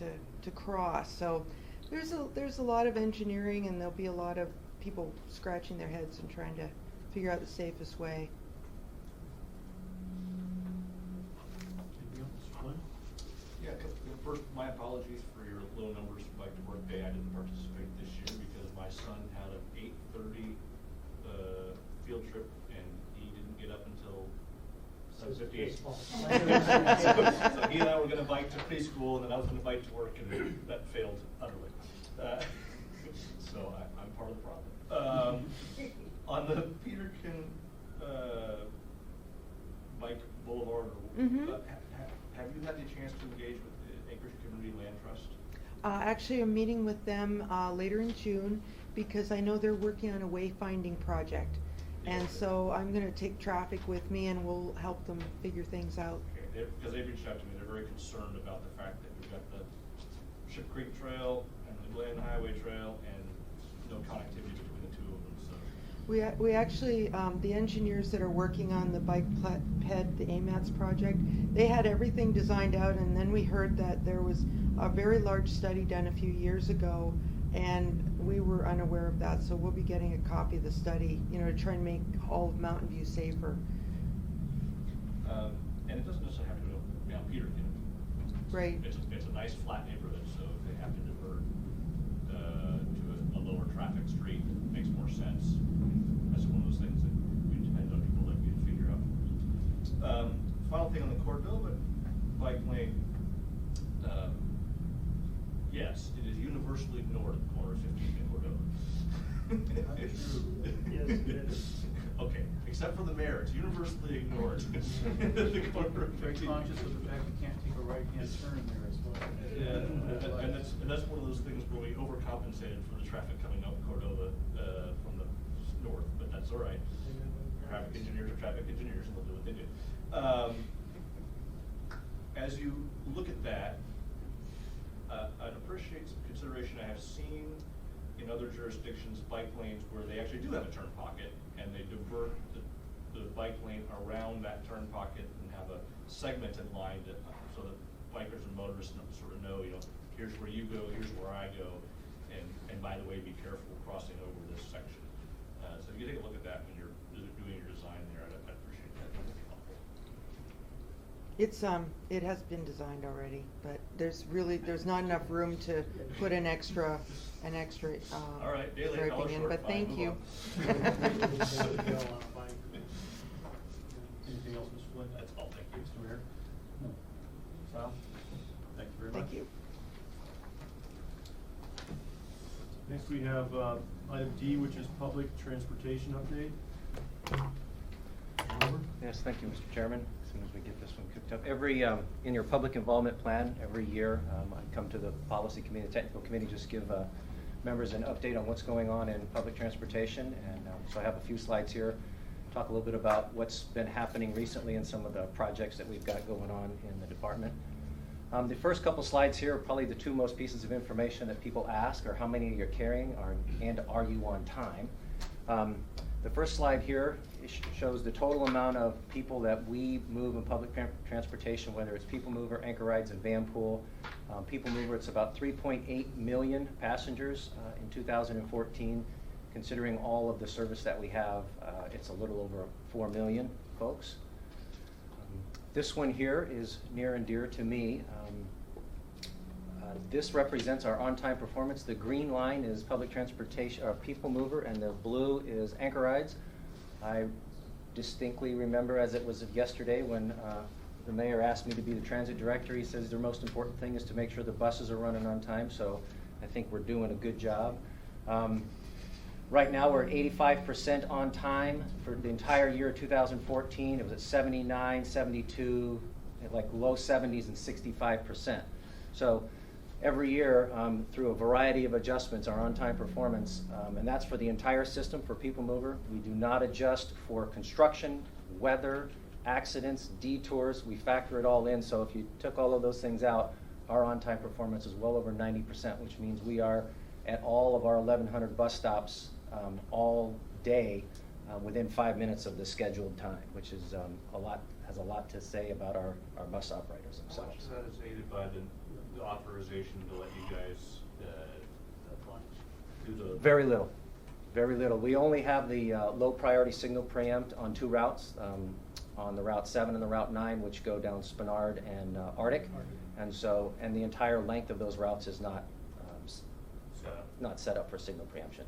to cross. So there's a lot of engineering, and there'll be a lot of people scratching their heads and trying to figure out the safest way. Anything else, Glenn? Yeah, first, my apologies for your low numbers for Bike to Work Day. I didn't participate this year because my son had an 8:30 field trip, and he didn't get up until 7:58. So he and I were going to bike to preschool, and then I was going to bike to work, and that failed utterly. So I'm part of the problem. On the Peterkin Bike Boulevard, have you had the chance to engage with the Anchorage Community Land Trust? Actually, I'm meeting with them later in June, because I know they're working on a wayfinding project. And so I'm going to take traffic with me, and we'll help them figure things out. Okay, because they reached out to me, they're very concerned about the fact that we've got the Ship Creek Trail and the Glen Highway Trail, and no connectivity between the two of them, so. We actually, the engineers that are working on the bike ped, the AMATS project, they had everything designed out, and then we heard that there was a very large study done a few years ago, and we were unaware of that, so we'll be getting a copy of the study, to try and make all of Mountain View safer. And it doesn't necessarily have to go down Peterkin. Right. It's a nice flat neighborhood, so if they have to divert to a lower traffic street, it makes more sense. That's one of those things that we depend on people like you to figure out. Final thing on the Cordova bike lane. Yes, it is universally ignored at the corner of 15th and Cordova. Yes, it is. Okay, except for the mayor, it's universally ignored. The corner of Very 15th. conscious of the fact you can't take a right-hand turn there as well. Yeah, and that's one of those things where we overcompensated for the traffic coming up Cordova from the north, but that's all right. Traffic engineers are traffic engineers, and they'll do what they do. as you look at that, I'd appreciate some consideration. I have seen in other jurisdictions bike lanes where they actually do have a turn pocket, and they divert the bike lane around that turn pocket and have a segmented line so that bikers and motorists sort of know, here's where you go, here's where I go, and by the way, be careful crossing over this section. So if you take a look at that when you're doing your design there, I'd appreciate that. That would be helpful. It has been designed already, but there's not enough room to put an extra All right, daily striping dollar in, short, but fine, thank move you. Anything else, Mr. Flynn? That's all, thank you. Mr. Mayor? No. Sal? Thank you very much. Thank you. Next we have item D, which is public transportation update. Yes, thank you, Mr. Chairman. As soon as we get this one cooked up. In your public involvement plan, every year, I come to the policy committee, the technical committee, just give members an update on what's going on in public transportation. And so I have a few slides here, talk a little bit about what's been happening recently in some of the projects that we've got going on in the department. The first couple slides here are probably the two most pieces of information that people ask are how many you're carrying and are you on time. The first slide here shows the total amount of people that we move in public transportation, whether it's people mover, anchor rides, and van pool. People mover, it's about 3.8 million passengers in 2014. Considering all of the service that we have, it's a little over 4 million folks. This one here is near and dear to me. This represents our on-time performance. The green line is public transportation, or people mover, and the blue is anchor rides. I distinctly remember as it was of yesterday when the mayor asked me to be the transit director. He says their most important thing is to make sure the buses are running on time, so I think we're doing a good job. Right now we're at 85% on time. For the entire year of 2014, it was at 79, 72, like low 70s and 65%. So every year, through a variety of adjustments, our on-time performance, and that's for the entire system for people mover. We do not adjust for construction, weather, accidents, detours. We factor it all in. So if you took all of those things out, our on-time performance is well over 90%, which means we are at all of our 1,100 bus stops all day within 5 minutes of the scheduled time, which is has a lot to say about our bus operators How much themselves. of that is aided by the authorization to let you guys do the? Very little, very little. We only have the low priority signal preempt on 2 routes, on the Route 7 and the Route 9, which go down Spenard and Arctic. And the entire length of those routes is not set up for signal preemption.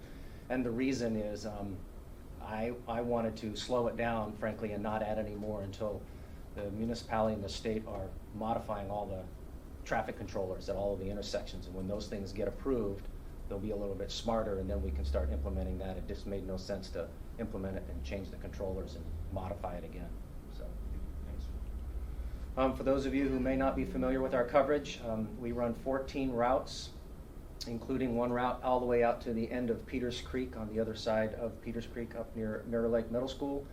And the reason is I wanted to slow it down, frankly, and not add any more until the municipality and the state are modifying all the traffic controllers at all of the intersections. And when those things get approved, they'll be a little bit smarter, and then we can start implementing that. It just made no sense to implement it and change the controllers and modify it again. So, thanks. For those of you who may not be familiar with our coverage, we run 14 routes, including one route all the way out to the end of Peters Creek on the other side of Peters Creek up near Mirror Lake Middle School.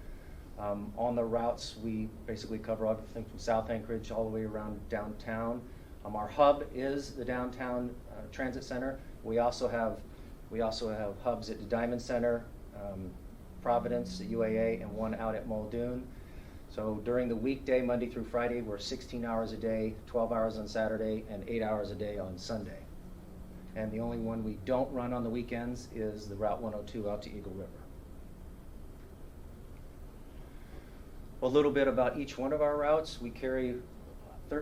On the routes, we basically cover everything from South Anchorage all the way around downtown. Our hub is the downtown transit center. We also have hubs at the Diamond Center, Providence, the UAA, and one out at Muldoon. So during the weekday, Monday through Friday, we're 16 hours a day, 12 hours on Saturday, and 8 hours a day on Sunday. And the only one we don't run on the weekends is the Route 102 out to Eagle River. A little bit about each one of our routes. We carry a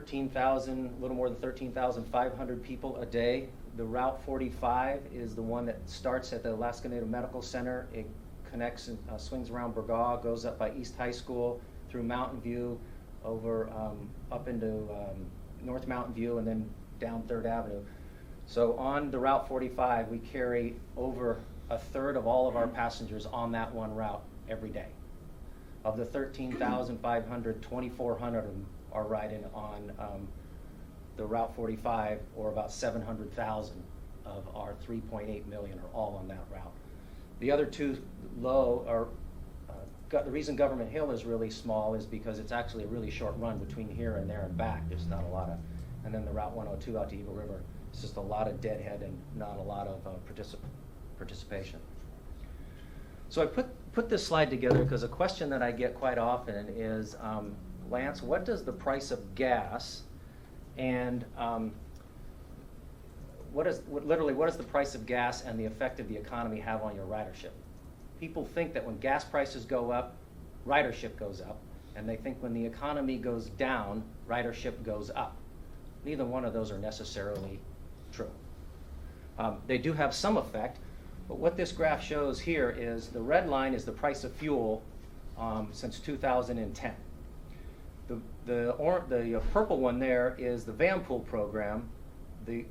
little more than 13,500 people a day. The Route 45 is the one that starts at the Alaska Native Medical Center. It connects and swings around Burgaw, goes up by East High School, through Mountain View, over up into North Mountain View, and then down 3rd Avenue. So on the Route 45, we carry over a third of all of our passengers on that one route every day. Of the 13,500, 2,400 of them are riding on the Route 45, or about 700,000 of our 3.8 million are all on that route. The other two the reason Government Hill is really small is because it's actually a really short run between here and there and back. There's not a lot of, and then the Route 102 out to Eagle River, it's just a lot of deadhead and not a lot of participation. So I put this slide together because a question that I get quite often is, Lance, what does the price of gas and what does the price of gas and the effect of the economy have on your ridership? People think that when gas prices go up, ridership goes up, and they think when the economy goes down, ridership goes up. Neither one of those are necessarily true. They do have some effect, but what this graph shows here is the red line is the price of fuel since 2010. The purple one there is the van pool program. The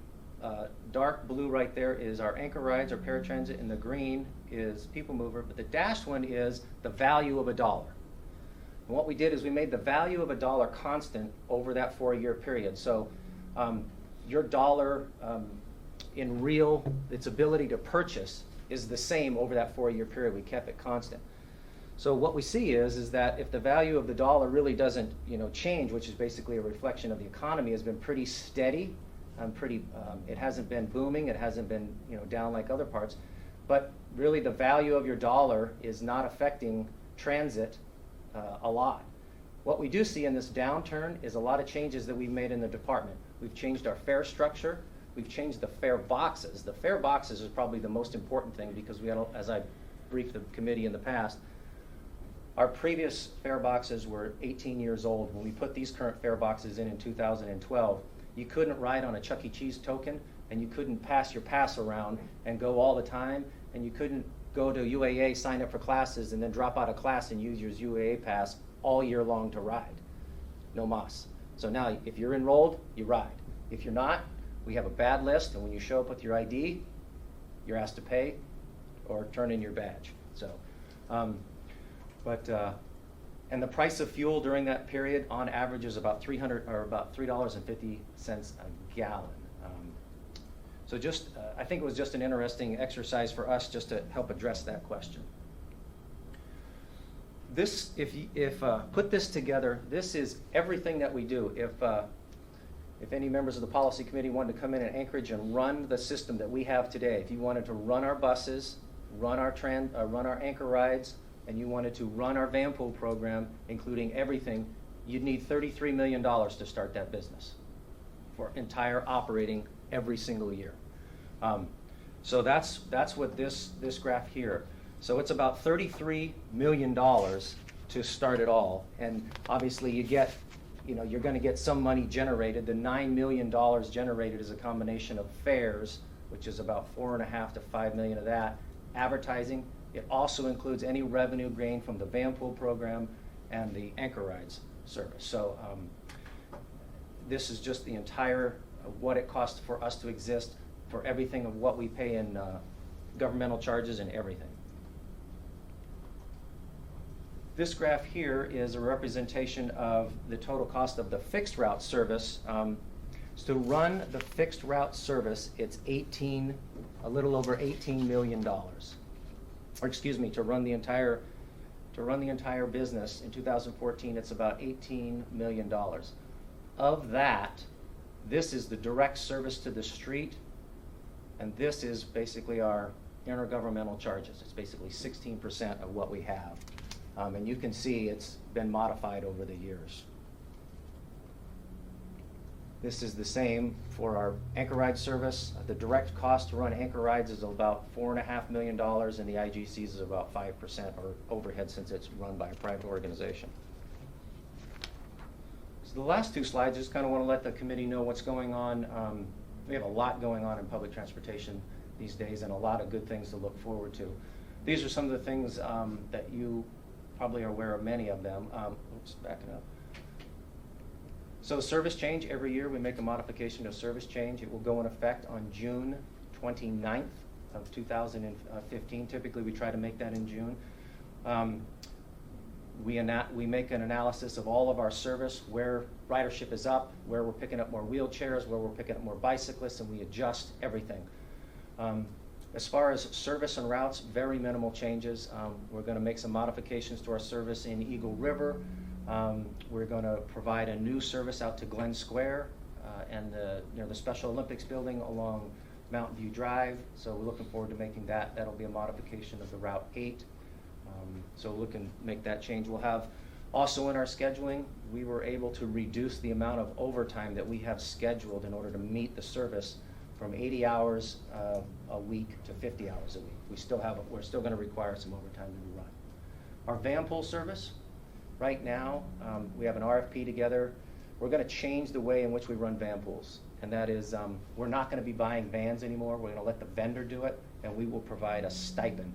dark blue right there is our anchor rides, our paratransit, and the green is people mover, but the dashed one is the value of $1. And what we did is we made the value of $1 constant over that 4-year period. So your dollar in real, its ability to purchase is the same over that 4-year period. We kept it constant. So what we see is that if the value of the dollar really doesn't, change, which is basically a reflection of the economy, has been pretty steady. It hasn't been booming. It hasn't been, down like other parts. But really, the value of your dollar is not affecting transit a lot. What we do see in this downturn is a lot of changes that we've made in the department. We've changed our fare structure. We've changed the fare boxes. The fare boxes is probably the most important thing because we had, as I briefed the committee in the past, our previous fare boxes were 18 years old. When we put these current fare boxes in 2012, you couldn't ride on a Chuck E. Cheese token, and you couldn't pass your pass around and go all the time, and you couldn't go to UAA, sign up for classes, and then drop out of class and use your UAA pass all year long to ride. No mas. So now, if you're enrolled, you ride. If you're not, we have a bad list, and when you show up with your ID, you're asked to pay or turn in your badge. So, and the price of fuel during that period, on average, is about $3.50 a gallon. So I think it was just an interesting exercise for us just to help address that question. This, put this together, this is everything that we do. If any members of the policy committee wanted to come in at Anchorage and run the system that we have today, if you wanted to run our buses, run our anchor rides, and you wanted to run our van pool program, including everything, you'd need $33 million to start that business for entire operating every single year. So that's what this graph here. So it's about $33 million to start it all, and obviously you're going to get some money generated. The $9 million generated is a combination of fares, which is about $4.5 to $5 million of that, advertising. It also includes any revenue gained from the van pool program and the anchor rides service. So this is just the entire what it costs for us to exist, for everything of what we pay in governmental charges and everything. This graph here is a representation of the total cost of the fixed route service. So to run the fixed route service, it's a little over $18 million. Or excuse me, to run the entire business in 2014, it's about $18 million. Of that, this is the direct service to the street, and this is basically our intergovernmental charges. It's basically 16% of what we have. And you can see it's been modified over the years. This is the same for our anchor ride service. The direct cost to run anchor rides is about $4.5 million, and the IGCs is about 5% or overhead since it's run by a private organization. So the last two slides, just kind of want to let the committee know what's going on. We have a lot going on in public transportation these days and a lot of good things to look forward to. These are some of the things that you probably are aware of, many of them. Oops, backing up. So service change, every year we make a modification to service change. It will go in effect on June 29th of 2015. Typically we try to make that in June. We make an analysis of all of our service, where ridership is up, where we're picking up more wheelchairs, where we're picking up more bicyclists, and we adjust everything. As far as service and routes, very minimal changes. We're going to make some modifications to our service in Eagle River. We're going to provide a new service out to Glen Square and the Special Olympics building along Mountain View Drive. So we're looking forward to making that. That'll be a modification of the Route 8. So we're looking to make that change. We'll have also in our scheduling, we were able to reduce the amount of overtime that we have scheduled in order to meet the service from 80 hours a week to 50 hours a week. We're still going to require some overtime to be run. Our van pool service, right now, we have an RFP together. We're going to change the way in which we run van pools. And that is, we're not going to be buying vans anymore. We're going to let the vendor do it, and we will provide a stipend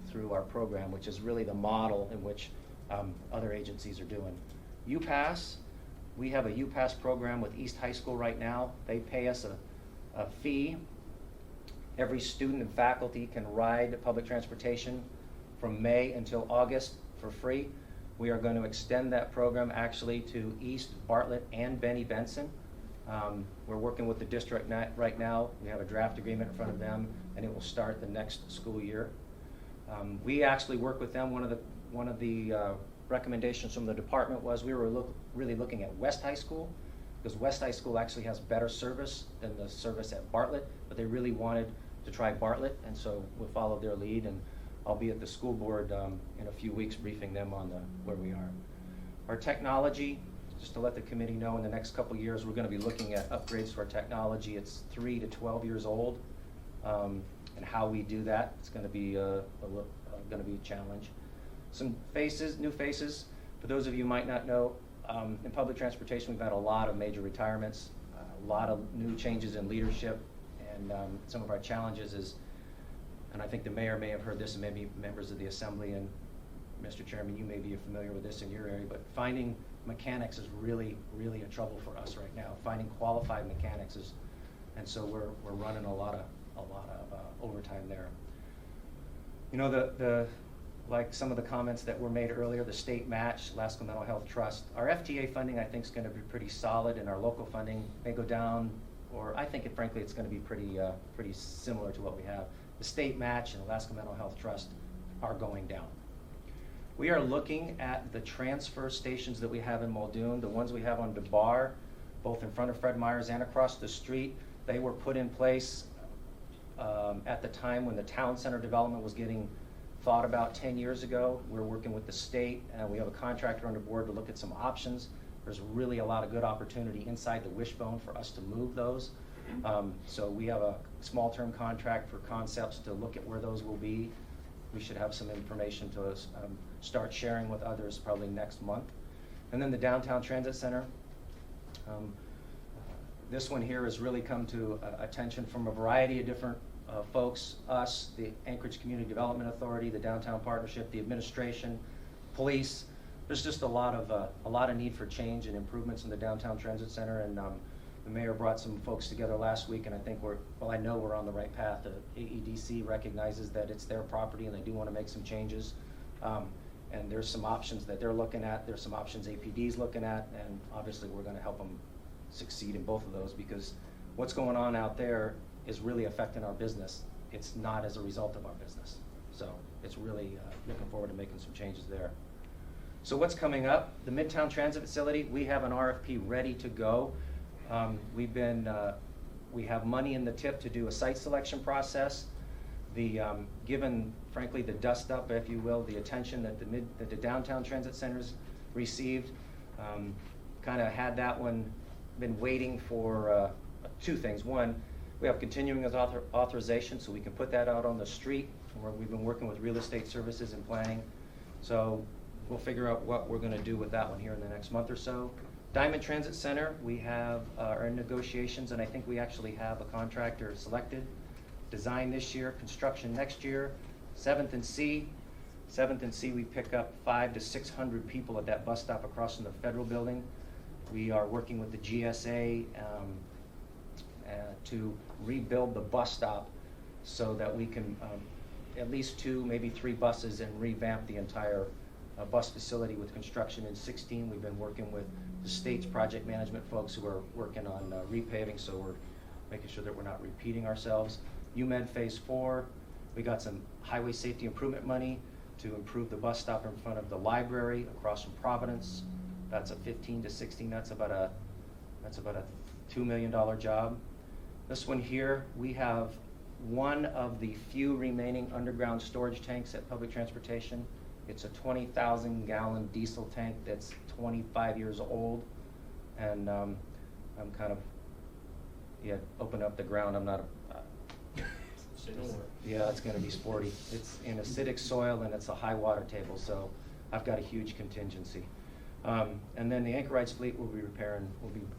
through our program, which is really the model in which other agencies are doing. UPass, we have a UPass program with East High School right now. They pay us a fee. Every student and faculty can ride public transportation from May until August for free. We are going to extend that program actually to East, Bartlett, and Benny Benson. We're working with the district right now. We have a draft agreement in front of them, and it will start the next school year. We actually work with them. One of the recommendations from the department was we were really looking at West High School, because West High School actually has better service than the service at Bartlett, but they really wanted to try Bartlett, and so we'll follow their lead, and I'll be at the school board in a few weeks briefing them on where we are. Our technology, just to let the committee know, in the next couple of years, we're going to be looking at upgrades to our technology. It's 3 to 12 years old, and how we do that, it's going to be a challenge. Some new faces. For those of you who might not know, in public transportation, we've had a lot of major retirements, a lot of new changes in leadership, and some of our challenges is, and I think the mayor may have heard this, and maybe members of the assembly, and Mr. Chairman, you may be familiar with this in your area, but finding mechanics is really, really a trouble for us right now. Finding qualified mechanics is, and so we're running a lot of overtime there. You know, like some of the comments that were made earlier, the state match, Alaska Mental Health Trust, our FTA funding I think is going to be pretty solid, and our local funding may go down, or I think frankly it's going to be pretty similar to what we have. The state match and Alaska Mental Health Trust are going down. We are looking at the transfer stations that we have in Muldoon, the ones we have on DeBar, both in front of Fred Meyer's and across the street. They were put in place at the time when the town center development was getting thought about 10 years ago. We're working with the state, and we have a contractor on the board to look at some options. There's really a lot of good opportunity inside the wishbone for us to move those. So we have a small-term contract for concepts to look at where those will be. We should have some information to start sharing with others probably next month. And then the Downtown Transit Center. This one here has really come to attention from a variety of different folks, us, the Anchorage Community Development Authority, the Downtown Partnership, the administration, police. There's just a lot of need for change and improvements in the Downtown Transit Center, and the mayor brought some folks together last week, and I think I know we're on the right path. The AEDC recognizes that it's their property and they do want to make some changes. And there's some options that they're looking at. There's some options APD's looking at, and obviously we're going to help them succeed in both of those, because what's going on out there is really affecting our business. It's not as a result of our business. So it's really looking forward to making some changes there. So what's coming up? The Midtown Transit Facility, we have an RFP ready to go. We have money in the tip to do a site selection process. Given, frankly, the dust up, if you will, the attention that the Downtown Transit Center's received, kind of had that one, been waiting for two things. One, we have continuing as authorization, so we can put that out on the street, where we've been working with real estate services and planning. So we'll figure out what we're going to do with that one here in the next month or so. Diamond Transit Center, we have are in negotiations, and I think we actually have a contractor selected. Design this year, construction next year. 7th and C, we pick up 500 to 600 people at that bus stop across from the federal building. We are working with the GSA to rebuild the bus stop so that we can at least 2, maybe 3 buses, and revamp the entire bus facility with construction in 16. We've been working with the state's project management folks who are working on repaving, so we're making sure that we're not repeating ourselves. UMed Phase 4, We got some highway safety improvement money to improve the bus stop in front of the library across from Providence. That's a 15 to 16, that's about a $2 million job. This one here, we have one of the few remaining underground storage tanks at public transportation. It's a 20,000 gallon diesel tank that's 25 years old. And I'm kind of, open up the ground, I'm not a, Say no more. yeah, it's gonna be sporty. It's in acidic soil and it's a high water table, so I've got a huge contingency. And then the Anchorites fleet will be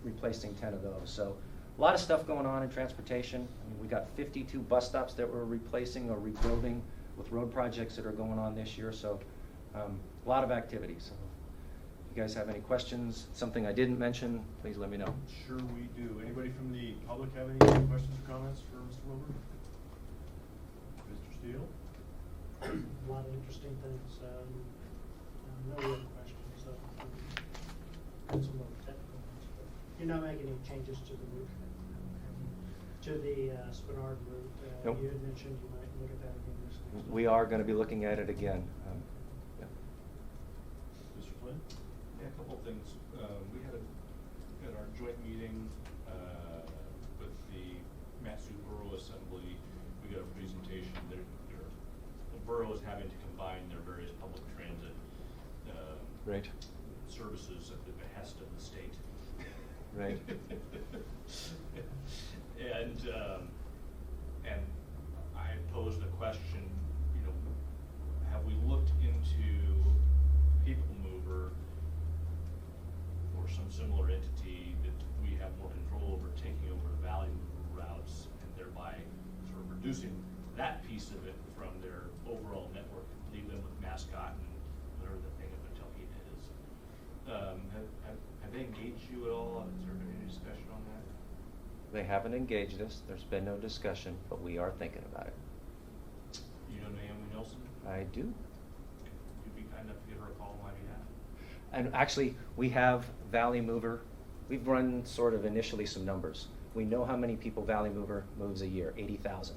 replacing 10 of those. So a lot of stuff going on in transportation. I mean, we got 52 bus stops that we're replacing or rebuilding with road projects that are going on this year. So a lot of activity. So if you guys have any questions, something I didn't mention, please let me know. Sure we do. Anybody from the public have any questions or comments for Mr. Wilbur? Mr. Steele? A lot of interesting things. No real questions, so, some more technical ones, but you're not making any changes to the route, to the Spenard route. Nope. You had mentioned you might look at that again this next. We are going to be looking at it again. Yeah. Mr. Flynn? Yeah, a couple of things. We had at our joint meeting with the Matsu Borough Assembly, we got a presentation. The borough is having to combine their various public transit Right. services at the behest of the state. Right. And I posed a question, have we looked into People Mover or some similar entity that we have more control over taking over the Valley Mover routes and thereby sort of reducing that piece of it from their overall network, leave them with Mascot and whatever the thing of a Telkina is. Have they engaged you at all? Has there been any discussion on that? They haven't engaged us. There's been no discussion, but we are thinking about it. You know Naomi Nelson? I do. You'd be kind enough to give her a call on my behalf? And actually, we have Valley Mover. We've run sort of initially some numbers. We know how many people Valley Mover moves a year, 80,000.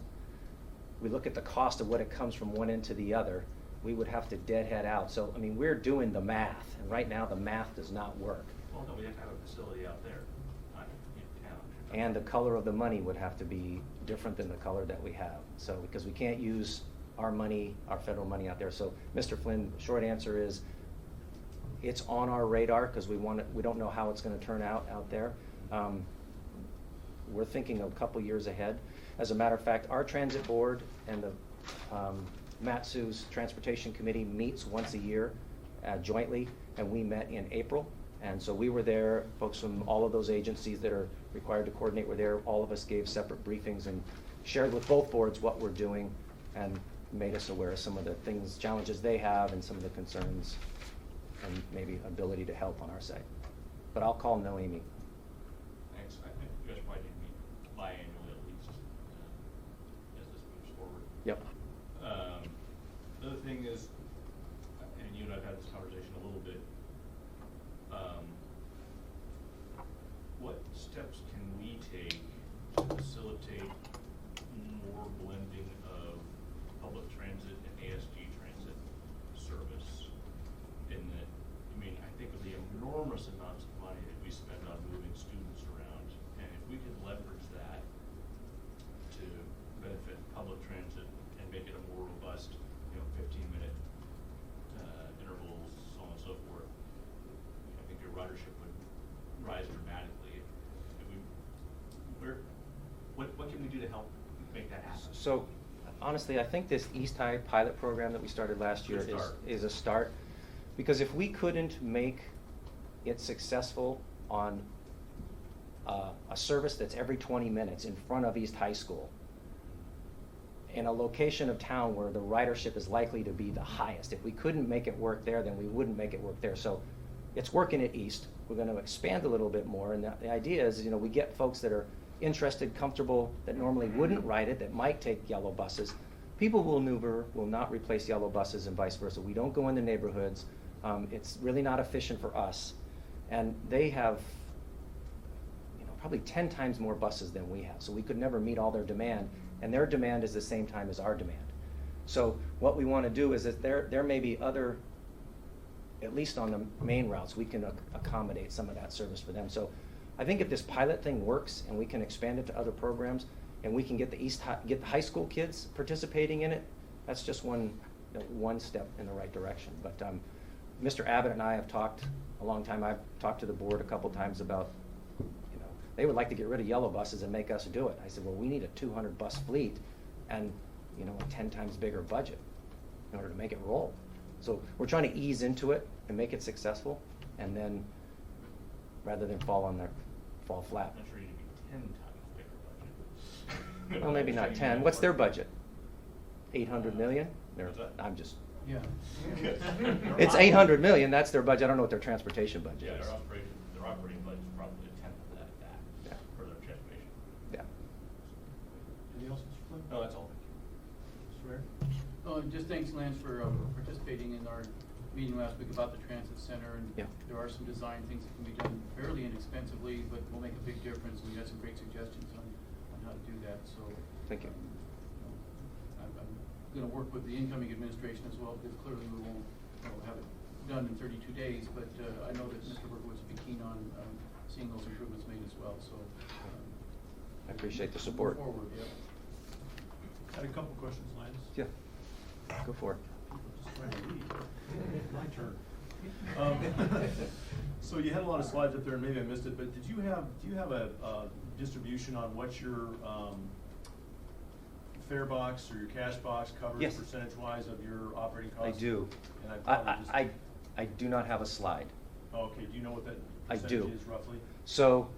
We look at the cost of what it comes from one end to the other, we would have to deadhead out. So, I mean, we're doing the math, and right now the math does not work. Well, no, we have to have a facility out there, not in town. And the color of the money would have to be different than the color that we have. So, because we can't use our money, our federal money out there. So, Mr. Flynn, short answer is, it's on our radar because we don't know how it's going to turn out there. We're thinking a couple years ahead. As a matter of fact, our transit board and the Matsu's Transportation Committee meets once a year jointly, and we met in April. And so we were there, folks from all of those agencies that are required to coordinate were there. All of us gave separate briefings and shared with both boards what we're doing and made us aware of some of the things, challenges they have and some of the concerns and maybe ability to help on our side. But I'll call Noemi. Thanks. I think you guys probably need to meet biannually at least as this moves forward. Yep. The other thing is, and you and I've had this conversation a little bit, what steps can we take to facilitate more blending of public transit and ASD transit service? In that, I mean, I think of the enormous amounts of money that we spend on moving students around, and if we could leverage that to benefit public transit and make it a more robust, 15-minute intervals, so on and so forth, I think your ridership would rise dramatically. What can we do to help make that happen? So, honestly, I think this East High pilot program that we started last year is a start. Because if we couldn't make it successful on a service that's every 20 minutes in front of East High School, in a location of town where the ridership is likely to be the highest, if we couldn't make it work there, then we wouldn't make it work there. So it's working at East. We're going to expand a little bit more. And the idea is, we get folks that are interested, comfortable, that normally wouldn't ride it, that might take yellow buses. People will not replace yellow buses and vice versa. We don't go in the neighborhoods. It's really not efficient for us. And they have probably 10 times more buses than we have. So we could never meet all their demand. And their demand is the same time as our demand. So what we want to do is that there may be other, at least on the main routes, we can accommodate some of that service for them. So I think if this pilot thing works and we can expand it to other programs and we can get get the high school kids participating in it, that's just one step in the right direction. But Mr. Abbott and I have talked a long time. I've talked to the board a couple times about, they would like to get rid of yellow buses and make us do it. I said, well, we need a 200 bus fleet and a 10 times bigger budget in order to make it roll. So we're trying to ease into it and make it successful, and then rather than fall flat. I'm not sure you need 10 times bigger budget. Well, maybe not 10. What's their budget? 800 million? What's that? I'm just. Yeah. It's 800 million. That's their budget. I don't know what their transportation budget Yeah, is. their operating budget is probably a tenth of that Yeah. for their transportation. Yeah. Anything else, Mr. Flynn? No, that's all. Mr. Mayor? Oh, and just thanks, Lance, for participating in our meeting last week about the transit center. And Yeah. there are some design things that can be done fairly inexpensively, but will make a big difference. We had some great suggestions on how to do that. So Thank you. I'm going to work with the incoming administration as well, because clearly we won't have it done in 32 days. But I know that Mr. Berkowitz will be keen on seeing those improvements made as well. So I appreciate the support. move forward, yeah. Had a couple questions, Lance. Yeah. Go for it. Just trying to read. My turn. So you had a lot of slides up there, and maybe I missed it, but do you have a distribution on what your fare box or your cash box covers Yes. percentage-wise of your operating I costs? do. And I probably just. I do not have a slide. Oh, okay, do you know what that I do. percentage is roughly? So,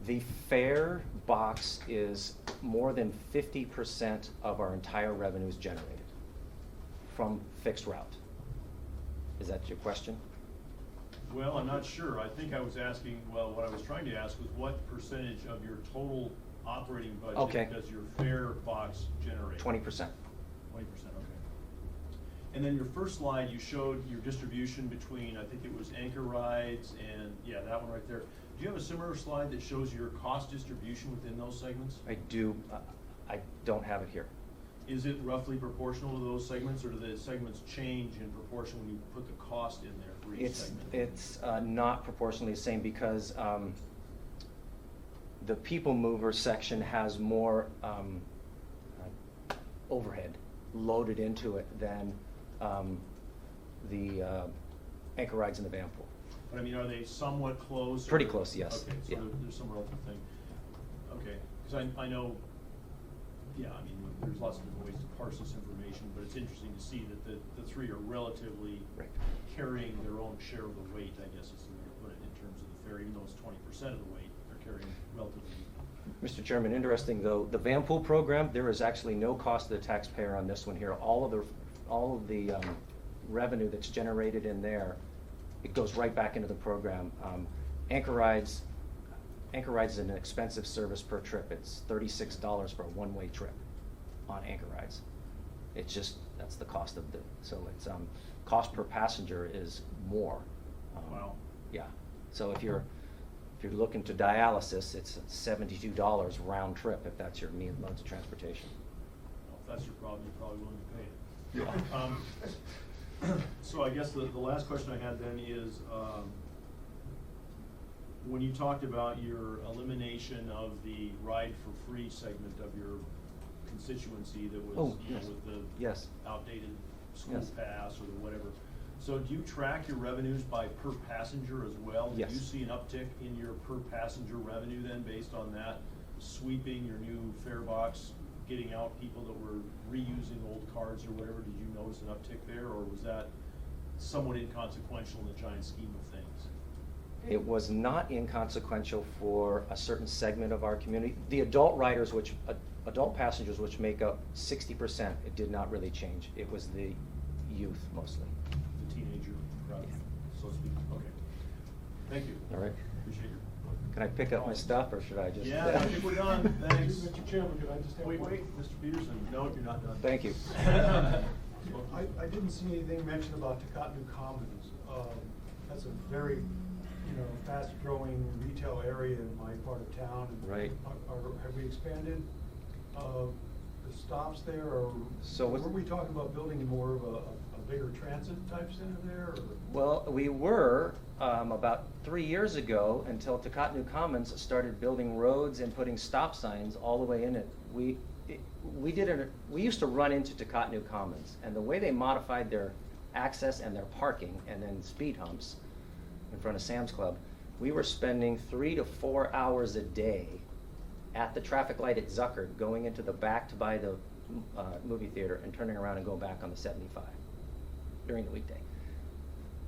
the fare box is more than 50% of our entire revenues generated from fixed route. Is that your question? Well, I'm not sure. I think I was asking, well, what I was trying to ask was what percentage of your total operating Okay. budget does your fare box generate? 20%. 20%, okay. And then your first slide, you showed your distribution between, I think it was anchor rides and, yeah, that one right there. Do you have a similar slide that shows your cost distribution within those segments? I do. I don't have it here. Is it roughly proportional to those segments, or do the segments change in proportion when you put the cost in there for each segment? It's not proportionally the same because the people mover section has more overhead loaded into it than the anchor rides in the van pool. But I mean, are they somewhat close? Pretty close, yes. Okay, so Yeah. there's some relative thing. Okay, because I know, yeah, I mean, there's lots of different ways to parse this information, but it's interesting to see that the three are relatively Right. carrying their own share of the weight, I guess is the way to put it, in terms of the fare, even though it's 20% of the weight, they're carrying relatively. Mr. Chairman, interesting though, the van pool program, there is actually no cost to the taxpayer on this one here. All of the revenue that's generated in there, it goes right back into the program. Anchor rides is an expensive service per trip. It's $36 for a one-way trip on anchor rides. It's just, that's the cost of so it's, cost per passenger is more. Wow. Yeah, so if you're looking to dialysis, it's $72 round trip if that's your modes of transportation. Well, if that's your problem, you're probably willing to pay it. So I guess the last question I had then is, when you talked about your elimination of the ride for free segment of your constituency that was, Oh, you know, yes. with the Yes. outdated school Yes. pass or the whatever. So do you track your revenues by per passenger as well? Yes. Do you see an uptick in your per passenger revenue then based on that, sweeping your new fare box, getting out people that were reusing old cards or whatever? Did you notice an uptick there, or was that somewhat inconsequential in the giant scheme of things? It was not inconsequential for a certain segment of our community. The adult riders, adult passengers, which make up 60%, it did not really change. It was the youth mostly. The teenager crowd, so to speak. Okay. Thank you. All right. Appreciate your. Can I pick up my stuff, or should I just? Yeah, I think we're done. Thanks. Mr. Chairman, could I just have Wait, one? Mr. Peterson. No, you're not done. Thank you. I didn't see anything mentioned about Tacotnew Commons. That's a very, fast-growing retail area in my part of town. Right. Have we expanded the stops there, or So were what's- we talking about building more of a bigger transit type center there, or? Well, we were, about 3 years ago, until Takatnu Commons started building roads and putting stop signs all the way in it. We used to run into Takatnu Commons, and the way they modified their access and their parking, and then speed humps in front of Sam's Club, we were spending 3 to 4 hours a day at the traffic light at Zuckert, going into the back to buy the movie theater and turning around and going back on the 75 during the weekday.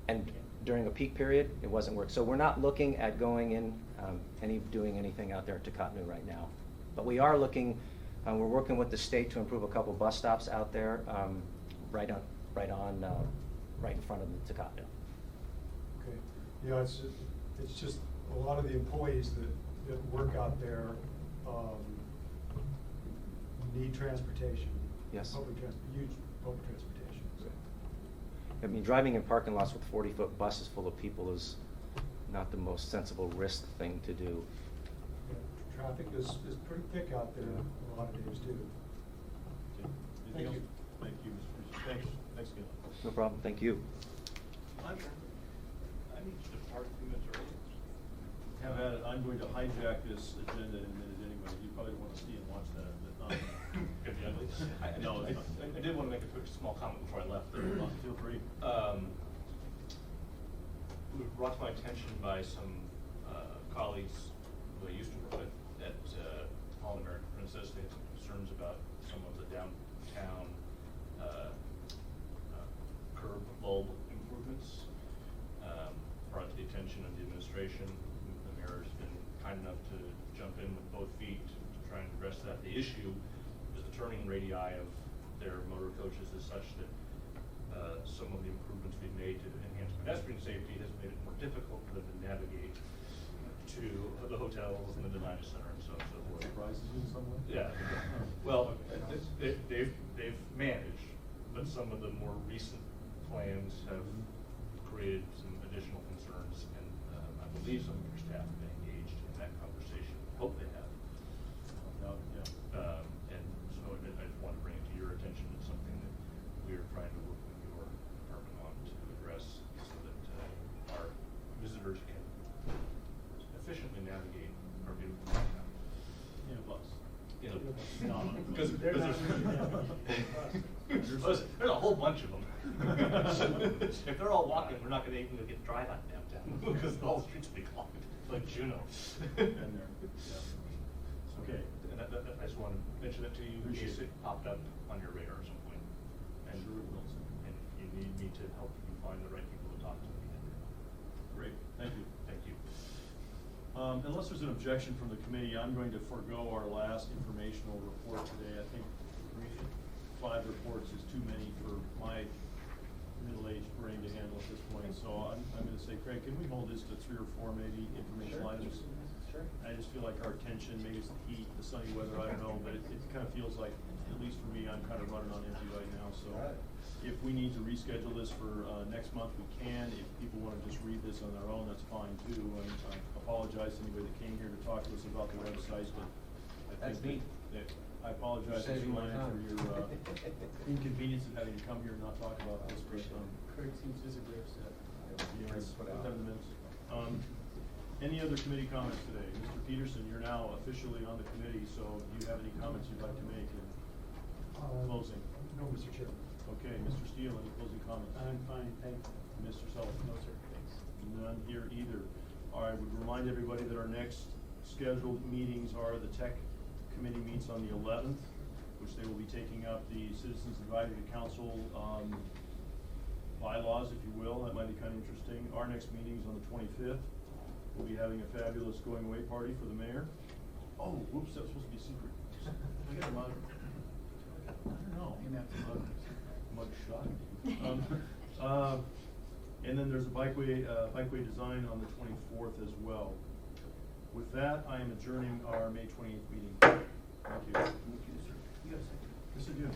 And during a peak period, it wasn't work. So we're not looking at going in, doing anything out there at Takatnu right now. But we are looking, we're working with the state to improve a couple bus stops out there, right in front of the Takatnu. Okay, yeah, it's just a lot of the employees that work out there, need transportation. Yes. Huge public transportation. I mean, driving in parking lots with 40-foot buses full of people is not the most sensible risk thing to do. Yeah, traffic is pretty thick out there a lot of days too. Anything else? Thank you, Mr. Thanks again. No problem, thank you. I need to depart 2 minutes early. Have at it. I'm going to hijack this agenda in a minute anyway. You probably don't want to see and watch that, but, Good, the ugly. No, it's not. I did want to make a quick small comment before I left. Feel free. It was brought to my attention by some colleagues who I used to work with at All American Princess. They had some concerns about some of the downtown curb bulb improvements. Brought to the attention of the administration. The mayor's been kind enough to jump in with both feet to try and address that. The issue is the turning radii of their motor coaches is such that some of the improvements we've made to enhance pedestrian safety has made it more difficult for them to navigate to the hotels and the Denida Center and so on and so forth. Surprises you in some way? Yeah. Well, they've managed, but some of the more recent plans have created some additional concerns, and I believe some of your staff have been engaged in that conversation. Hope they have. And so I just want to bring it to your attention. It's something that we are trying to work with your department on to address so that our visitors can efficiently navigate our beautiful downtown. In a bus. In a bus. No, Because They're not there's really navigating. there's a whole bunch of them. If they're all walking, we're not gonna even get drive out downtown, because all the streets will be clogged, like Juneau. Been there. Yeah. Okay. And I just wanted to mention that to you, in case Appreciate it it. popped up on your radar at some point. And Sure it will. And if you need me to help you find the right people to talk to, Great, thank you. thank you. Unless there's an objection from the committee, I'm going to forego our last informational report today. I think 5 reports is too many for my middle-aged brain to handle at this point. So I'm going to say, Craig, can we hold this to 3 or 4 maybe informational items? Sure. I just feel like our attention, maybe it's the heat, the sunny weather, I don't know, but it kind of feels like, at least for me, I'm kind of running on empty right now. So All right. if we need to reschedule this for next month, we can. If people want to just read this on their own, that's fine too. And I apologize to anybody that came here to talk to us about the website, but I That's think me. that I apologize, Mr. Saving my Lyon, time. for your inconvenience of having to come here and not talk about this. But, Craig seems visibly upset. yes, Put put out. that in the minutes. Any other committee comments today? Mr. Peterson, you're now officially on the committee, so do you have any comments you'd like to make in closing? No, Mr. Chairman. Okay, Mr. Steele, any closing comments? I'm fine, thank you. Mr. Sullivan? No, sir, thanks. None here either. All right, I would remind everybody that our next scheduled meetings are the Tech Committee meets on the 11th, which they will be taking up the Citizens Advisory Council bylaws, if you will. That might be kind of interesting. Our next meeting is on the 25th. We'll be having a fabulous going away party for the mayor. Oh, whoops, that was supposed to be secret. I got a mug. I don't know. AMATS mug. Mug shot. And then there's a bikeway design on the 24th as well. With that, I am adjourning our May 28th meeting. Thank you. You got a second? Yes, I do.